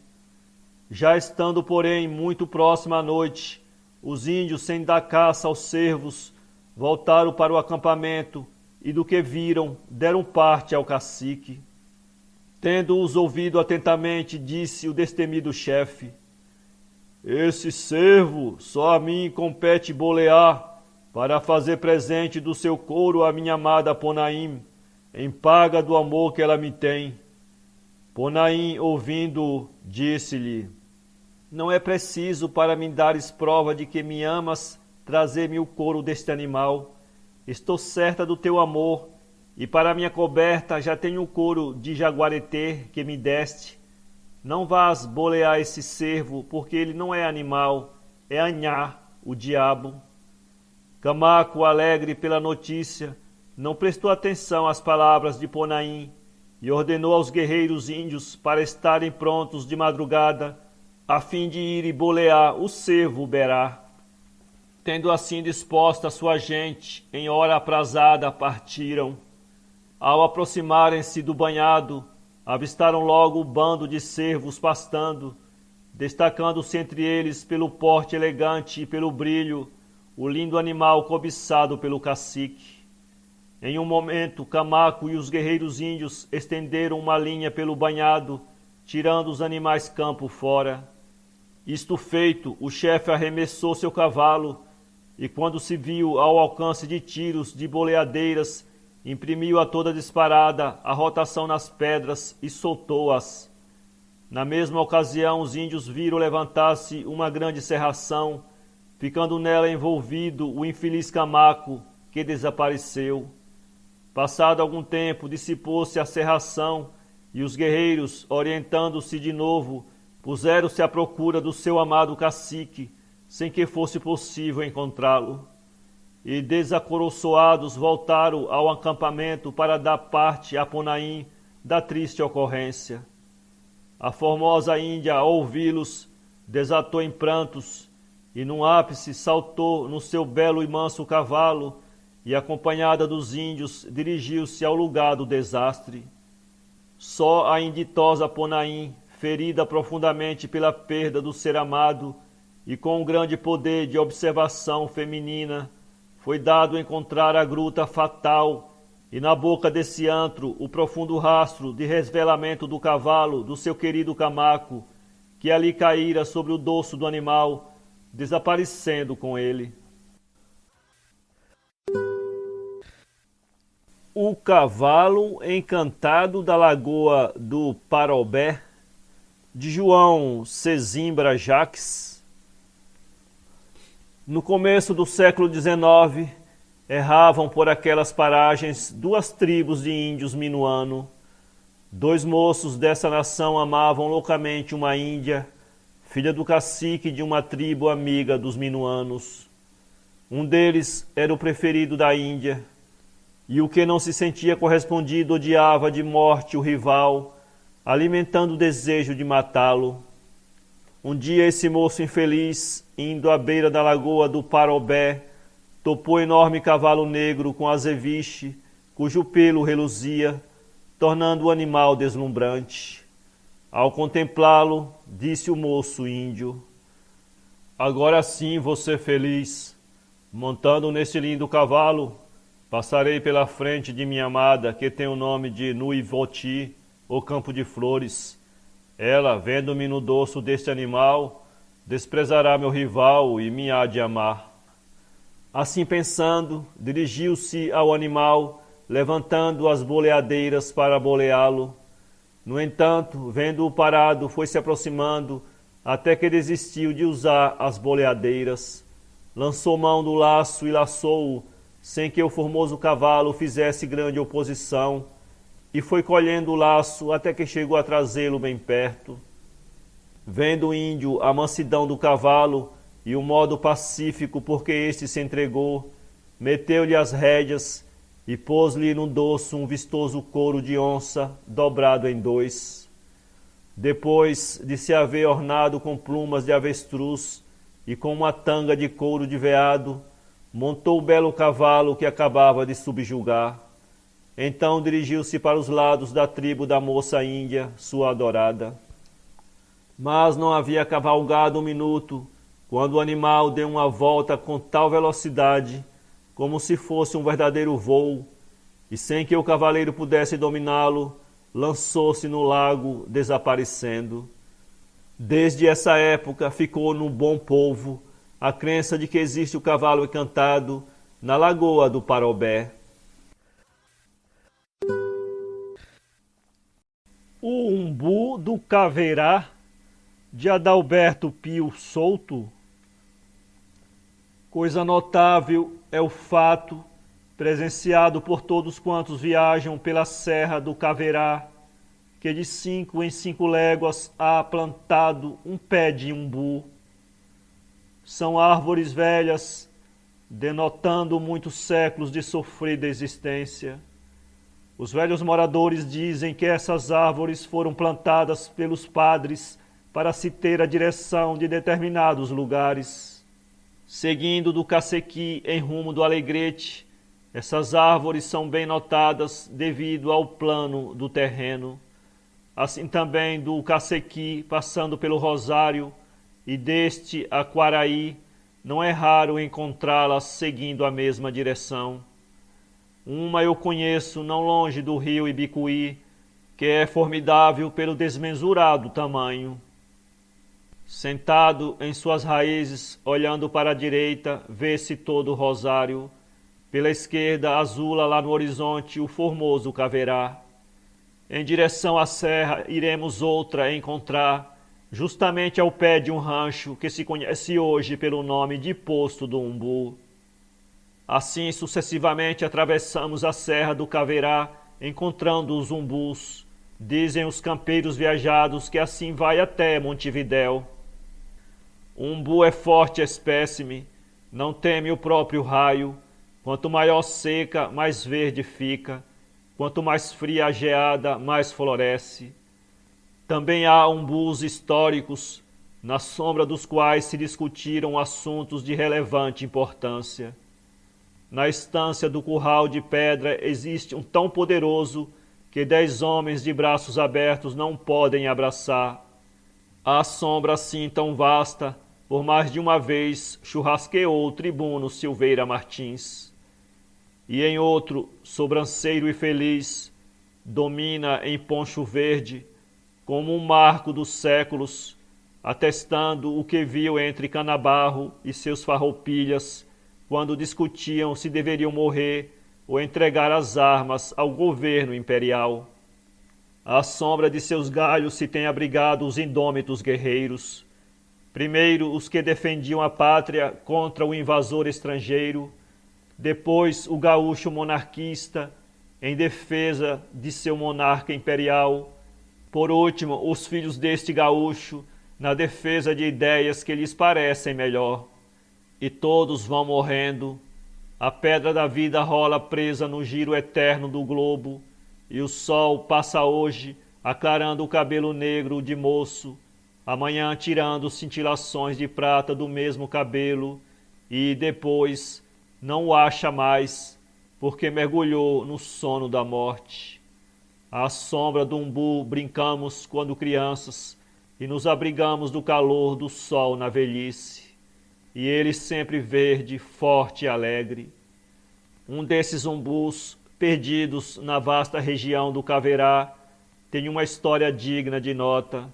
Já estando, porém, muito próxima à noite, os índios, sem dar caça aos cervos, voltaram para o acampamento e, do que viram, deram parte ao cacique. Tendo-os ouvido atentamente, disse o destemido chefe: Esse cervo só a mim compete bolear, para fazer presente do seu couro à minha amada Ponaim, em paga do amor que ela me tem. Ponaim, ouvindo, disse-lhe: Não é preciso, para me dares prova de que me amas, trazer-me o couro deste animal. Estou certa do teu amor, e para minha coberta já tenho o couro de jaguareté que me deste. Não vás bolear esse cervo, porque ele não é animal, é Anhá, o diabo. Camaco, alegre pela notícia, não prestou atenção às palavras de Ponaim e ordenou aos guerreiros índios para estarem prontos de madrugada, a fim de ir e bolear o cervo Berá. Tendo assim disposta a sua gente, em hora aprazada partiram. Ao aproximarem-se do banhado, avistaram logo o bando de cervos pastando, destacando-se entre eles pelo porte elegante e pelo brilho, o lindo animal cobiçado pelo cacique. Em um momento, Camaco e os guerreiros índios estenderam uma linha pelo banhado, tirando os animais campo fora. Isto feito, o chefe arremessou seu cavalo e, quando se viu ao alcance de tiros de boleadeiras, imprimiu a toda disparada a rotação nas pedras e soltou-as. Na mesma ocasião, os índios viram levantar-se uma grande cerração, ficando nela envolvido o infeliz Camaco, que desapareceu. Passado algum tempo, dissipou-se a cerração e os guerreiros, orientando-se de novo, puseram-se à procura do seu amado cacique, sem que fosse possível encontrá-lo. E, desacoroçoados, voltaram ao acampamento para dar parte a Ponaim da triste ocorrência. A formosa índia, ao ouvi-los, desatou em prantos e, num ápice, saltou no seu belo e manso cavalo e, acompanhada dos índios, dirigiu-se ao lugar do desastre. Só a inditosa Ponaim, ferida profundamente pela perda do ser amado e com um grande poder de observação feminina, foi dado encontrar a gruta fatal e na boca desse antro o profundo rastro de resvelamento do cavalo do seu querido Camaco, que ali caíra sobre o dorso do animal, desaparecendo com ele. O cavalo encantado da lagoa do Parobé, de João Sesimbra Jacques. No começo do século XIX, erravam por aquelas paragens duas tribos de índios minuano. Dois moços dessa nação amavam loucamente uma índia, filha do cacique de uma tribo amiga dos minuanos. Um deles era o preferido da Índia, e o que não se sentia correspondido odiava de morte o rival, alimentando o desejo de matá-lo. Um dia esse moço infeliz, indo à beira da lagoa do Parobé, topou enorme cavalo negro com azeviche, cujo pelo reluzia, tornando o animal deslumbrante. Ao contemplá-lo, disse o moço índio: agora sim vou ser feliz. Montando neste lindo cavalo, passarei pela frente de minha amada, que tem o nome de Nuivoti, ou Campo de Flores. Ela, vendo-me no dorso deste animal, desprezará meu rival e me há de amar. Assim pensando, dirigiu-se ao animal, levantando as boleadeiras para boleá-lo. No entanto, vendo-o parado, foi se aproximando, até que desistiu de usar as boleadeiras. Lançou mão do laço e laçou-o, sem que o formoso cavalo fizesse grande oposição, e foi colhendo o laço até que chegou a trazê-lo bem perto. Vendo o índio a mansidão do cavalo e o modo pacífico por que este se entregou, meteu-lhe as rédeas e pôs-lhe no dorso um vistoso couro de onça dobrado em dois. Depois de se haver ornado com plumas de avestruz e com uma tanga de couro de veado, montou o belo cavalo que acabava de subjugar. Então dirigiu-se para os lados da tribo da moça índia, sua adorada. Mas não havia cavalgado um minuto, quando o animal deu uma volta com tal velocidade, como se fosse um verdadeiro vôo, e sem que o cavaleiro pudesse dominá-lo, lançou-se no lago, desaparecendo. Desde essa época ficou no bom povo a crença de que existe o cavalo encantado na lagoa do Parobé. O umbu do Caverá, de Adalberto Pio Souto. Coisa notável é o fato, presenciado por todos quantos viajam pela Serra do Caverá, que de 5 em 5 léguas há plantado um pé de umbu. São árvores velhas, denotando muitos séculos de sofrida existência. Os velhos moradores dizem que essas árvores foram plantadas pelos padres para se ter a direção de determinados lugares. Seguindo do Cacequi em rumo do Alegrete, essas árvores são bem notadas devido ao plano do terreno. Assim também do Cacequi, passando pelo Rosário, e deste a Quaraí, não é raro encontrá-las seguindo a mesma direção. Uma eu conheço não longe do rio Ibicuí, que é formidável pelo desmensurado tamanho. Sentado em suas raízes, olhando para a direita, vê-se todo o Rosário. Pela esquerda, azula lá no horizonte o formoso Caverá. Em direção à serra, iremos outra encontrar, justamente ao pé de um rancho que se conhece hoje pelo nome de Posto do Umbu. Assim, sucessivamente, atravessamos a Serra do Caverá, encontrando os umbus. Dizem os campeiros viajados que assim vai até Montevidéu. O umbu é forte espécime, não teme o próprio raio. Quanto maior seca, mais verde fica. Quanto mais fria a geada, mais floresce. Também há umbus históricos, na sombra dos quais se discutiram assuntos de relevante importância. Na estância do curral de pedra existe um tão poderoso que 10 homens de braços abertos não podem abraçar. A sombra assim tão vasta, por mais de uma vez churrasqueou o tribuno Silveira Martins. E em outro, sobranceiro e feliz, domina em poncho verde, como um marco dos séculos, atestando o que viu entre Canabarro e seus farroupilhas, quando discutiam se deveriam morrer ou entregar as armas ao governo imperial. À sombra de seus galhos se têm abrigado os indômitos guerreiros. Primeiro os que defendiam a pátria contra o invasor estrangeiro, depois o gaúcho monarquista em defesa de seu monarca imperial, por último os filhos deste gaúcho na defesa de ideias que lhes parecem melhor. E todos vão morrendo, a pedra da vida rola presa no giro eterno do globo, e o sol passa hoje aclarando o cabelo negro de moço, amanhã tirando cintilações de prata do mesmo cabelo, e depois não o acha mais, porque mergulhou no sono da morte. À sombra do umbu brincamos quando crianças e nos abrigamos do calor do sol na velhice. E ele sempre verde, forte e alegre. Um desses umbus, perdidos na vasta região do Caverá, tem uma história digna de nota.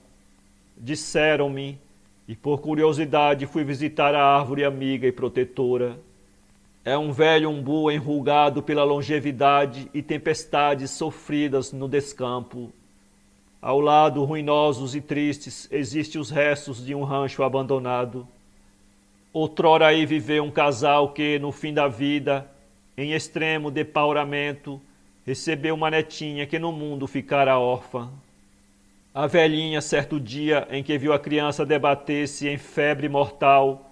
Disseram-me, e por curiosidade fui visitar a árvore amiga e protetora. É um velho umbu enrugado pela longevidade e tempestades sofridas no descampo. Ao lado, ruinosos e tristes, existem os restos de um rancho abandonado. Outrora aí viveu um casal que, no fim da vida, em extremo depauramento, recebeu uma netinha que no mundo ficara órfã. A velhinha, certo dia em que viu a criança debater-se em febre mortal,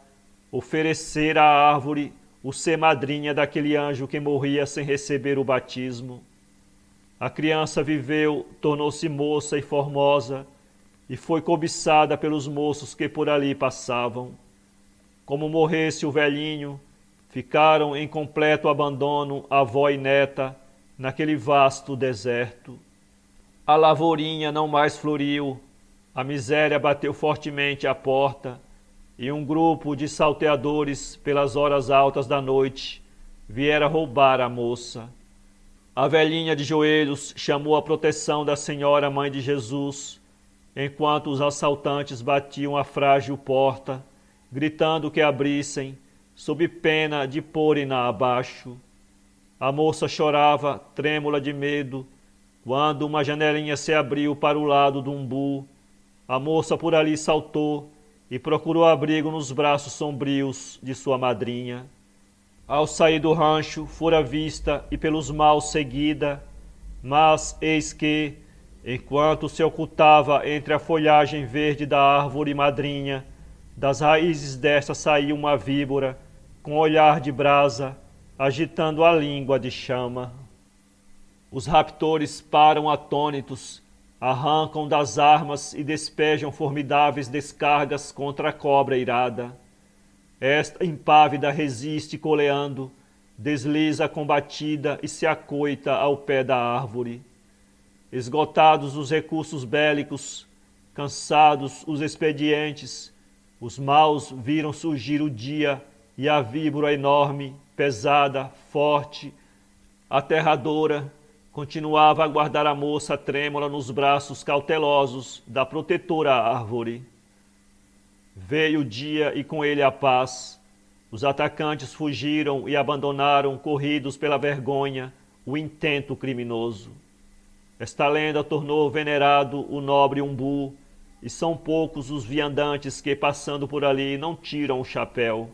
oferecer à árvore o ser madrinha daquele anjo que morria sem receber o batismo. A criança viveu, tornou-se moça e formosa, e foi cobiçada pelos moços que por ali passavam. Como morresse o velhinho, ficaram em completo abandono avó e neta naquele vasto deserto. A lavourinha não mais floriu, a miséria bateu fortemente à porta, e um grupo de salteadores, pelas horas altas da noite, viera roubar a moça. A velhinha de joelhos chamou a proteção da Senhora Mãe de Jesus, enquanto os assaltantes batiam a frágil porta, gritando que abrissem, sob pena de porem-na abaixo. A moça chorava, trêmula de medo, quando uma janelinha se abriu para o lado do umbu. A moça por ali saltou e procurou abrigo nos braços sombrios de sua madrinha. Ao sair do rancho, fora vista e pelos maus seguida, mas eis que, enquanto se ocultava entre a folhagem verde da árvore madrinha, das raízes desta saiu uma víbora, com olhar de brasa, agitando a língua de chama. Os raptores param atônitos, arrancam das armas e despejam formidáveis descargas contra a cobra irada. Esta impávida resiste coleando, desliza combatida e se acoita ao pé da árvore. Esgotados os recursos bélicos, cansados os expedientes, os maus viram surgir o dia e a víbora enorme, pesada, forte, aterradora, continuava a guardar a moça trêmula nos braços cautelosos da protetora árvore. Veio o dia e com ele a paz. Os atacantes fugiram e abandonaram, corridos pela vergonha, o intento criminoso. Esta lenda tornou venerado o nobre umbu, e são poucos os viandantes que, passando por ali, não tiram o chapéu.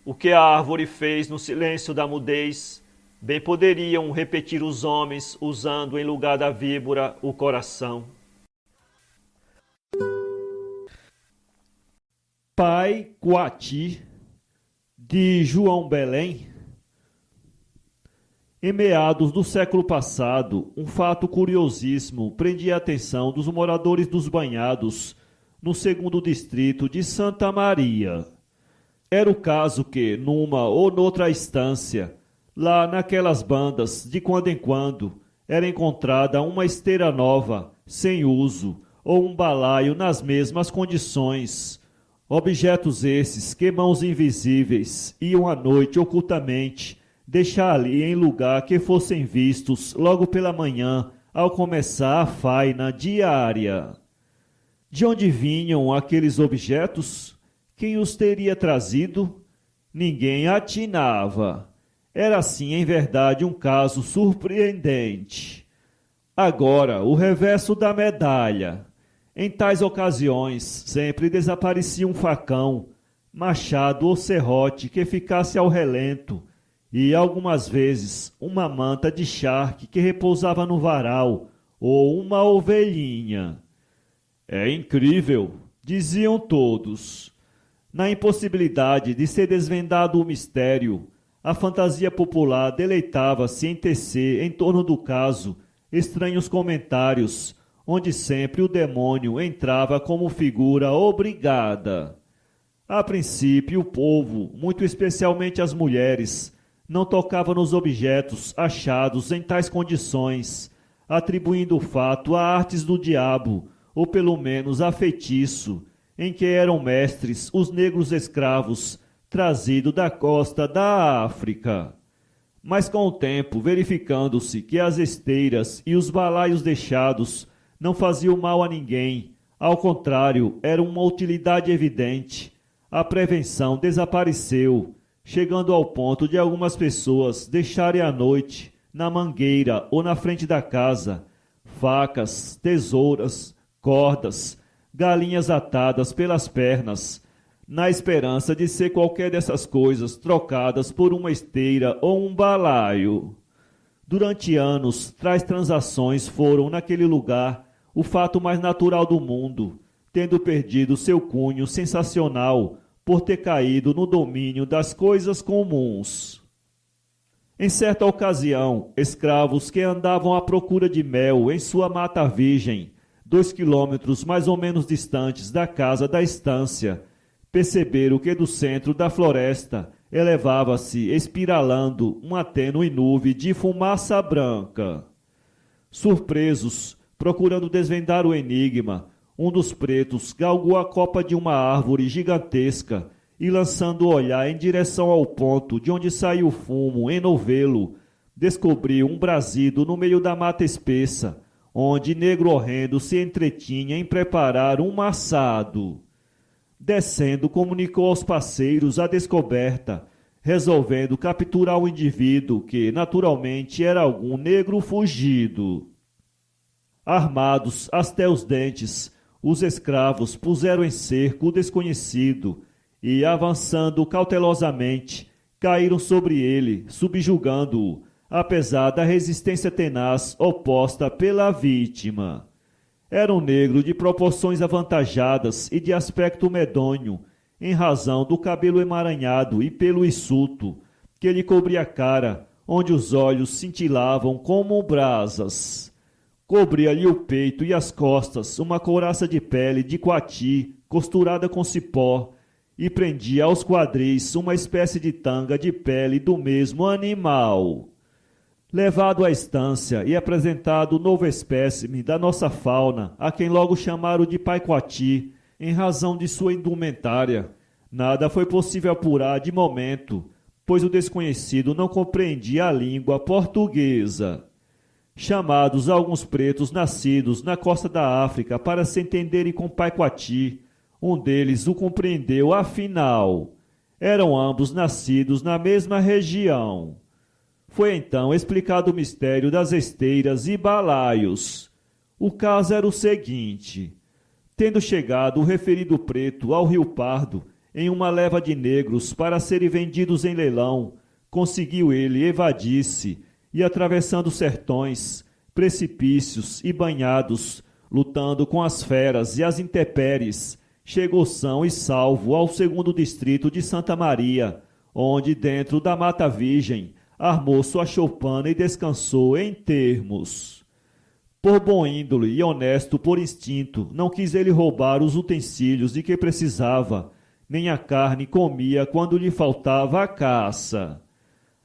O que a árvore fez no silêncio da mudez, bem poderiam repetir os homens, usando em lugar da víbora o coração. Pai Coati, de João Belém. Em meados do século passado, um fato curiosíssimo prendia a atenção dos moradores dos Banhados, no 2º distrito de Santa Maria. Era o caso que, numa ou noutra estância, lá naquelas bandas, de quando em quando, era encontrada uma esteira nova, sem uso, ou um balaio nas mesmas condições. Objetos esses que mãos invisíveis iam à noite ocultamente deixar ali em lugar que fossem vistos logo pela manhã ao começar a faina diária. De onde vinham aqueles objetos? Quem os teria trazido? Ninguém atinava. Era assim, em verdade, um caso surpreendente. Agora, o reverso da medalha. Em tais ocasiões, sempre desaparecia um facão, machado ou serrote que ficasse ao relento, e algumas vezes uma manta de charque que repousava no varal, ou uma ovelhinha. É incrível, diziam todos. Na impossibilidade de ser desvendado o mistério, a fantasia popular deleitava-se em tecer em torno do caso estranhos comentários, onde sempre o demônio entrava como figura obrigada. A princípio, o povo, muito especialmente as mulheres, não tocava nos objetos achados em tais condições, atribuindo o fato a artes do diabo, ou pelo menos a feitiço, em que eram mestres os negros escravos trazidos da costa da África. Mas com o tempo, verificando-se que as esteiras e os balaios deixados não faziam mal a ninguém, ao contrário, eram uma utilidade evidente, a prevenção desapareceu, chegando ao ponto de algumas pessoas deixarem à noite, na mangueira ou na frente da casa, facas, tesouras, cordas, galinhas atadas pelas pernas, na esperança de ser qualquer dessas coisas trocadas por uma esteira ou um balaio. Durante anos, tais transações foram, naquele lugar, o fato mais natural do mundo, tendo perdido seu cunho sensacional por ter caído no domínio das coisas comuns. Em certa ocasião, escravos que andavam à procura de mel em sua mata virgem, 2 quilômetros mais ou menos distantes da casa da estância, perceberam que do centro da floresta elevava-se, espiralando, uma tênue nuvem de fumaça branca. Surpresos, procurando desvendar o enigma, um dos pretos galgou a copa de uma árvore gigantesca e, lançando o olhar em direção ao ponto de onde saiu o fumo em novelo, descobriu um brasido no meio da mata espessa, onde negro horrendo se entretinha em preparar um assado. Descendo, comunicou aos parceiros a descoberta, resolvendo capturar o indivíduo que, naturalmente, era algum negro fugido. Armados até os dentes, os escravos puseram em cerco o desconhecido e, avançando cautelosamente, caíram sobre ele, subjugando-o, apesar da resistência tenaz oposta pela vítima. Era um negro de proporções avantajadas e de aspecto medonho, em razão do cabelo emaranhado e pelo insulto, que lhe cobria a cara, onde os olhos cintilavam como brasas. Cobria-lhe o peito e as costas uma couraça de pele de coati costurada com cipó e prendia aos quadris uma espécie de tanga de pele do mesmo animal. Levado à estância e apresentado o novo espécime da nossa fauna, a quem logo chamaram de Pai Coati, em razão de sua indumentária, nada foi possível apurar de momento, pois o desconhecido não compreendia a língua portuguesa. Chamados alguns pretos nascidos na costa da África para se entenderem com Pai Coati, um deles o compreendeu afinal. Eram ambos nascidos na mesma região. Foi então explicado o mistério das esteiras e balaios. O caso era o seguinte: tendo chegado o referido preto ao Rio Pardo, em uma leva de negros para serem vendidos em leilão, conseguiu ele evadir-se e, atravessando sertões, precipícios e banhados, lutando com as feras e as intempéries, chegou são e salvo ao 2º distrito de Santa Maria, onde, dentro da Mata Virgem, armou sua choupana e descansou em termos. Por bom índole e honesto por instinto, não quis ele roubar os utensílios de que precisava, nem a carne comia quando lhe faltava a caça.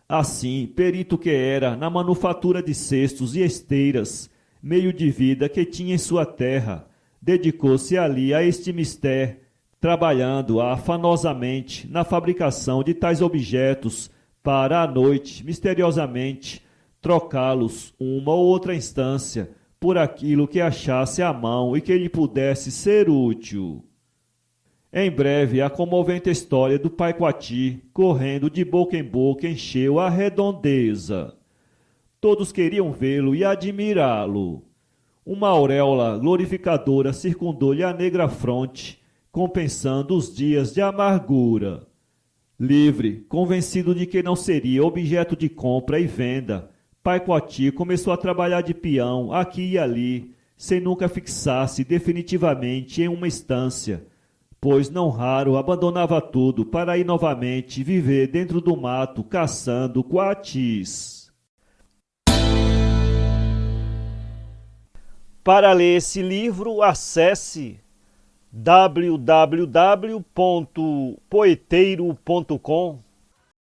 Assim, perito que era na manufatura de cestos e esteiras, meio de vida que tinha em sua terra, dedicou-se ali a este mister, trabalhando afanosamente na fabricação de tais objetos para, à noite, misteriosamente, trocá-los uma ou outra instância por aquilo que achasse à mão e que lhe pudesse ser útil. Em breve, a comovente história do Pai Coati, correndo de boca em boca, encheu a redondeza. Todos queriam vê-lo e admirá-lo. Uma auréola glorificadora circundou-lhe a negra fronte, compensando os dias de amargura. Livre, convencido de que não seria objeto de compra e venda, Pai Coati começou a trabalhar de peão aqui e ali, sem nunca fixar-se definitivamente em uma estância, pois não raro abandonava tudo para ir novamente viver dentro do mato caçando coatis. Para ler esse livro, acesse www.poeteiro.com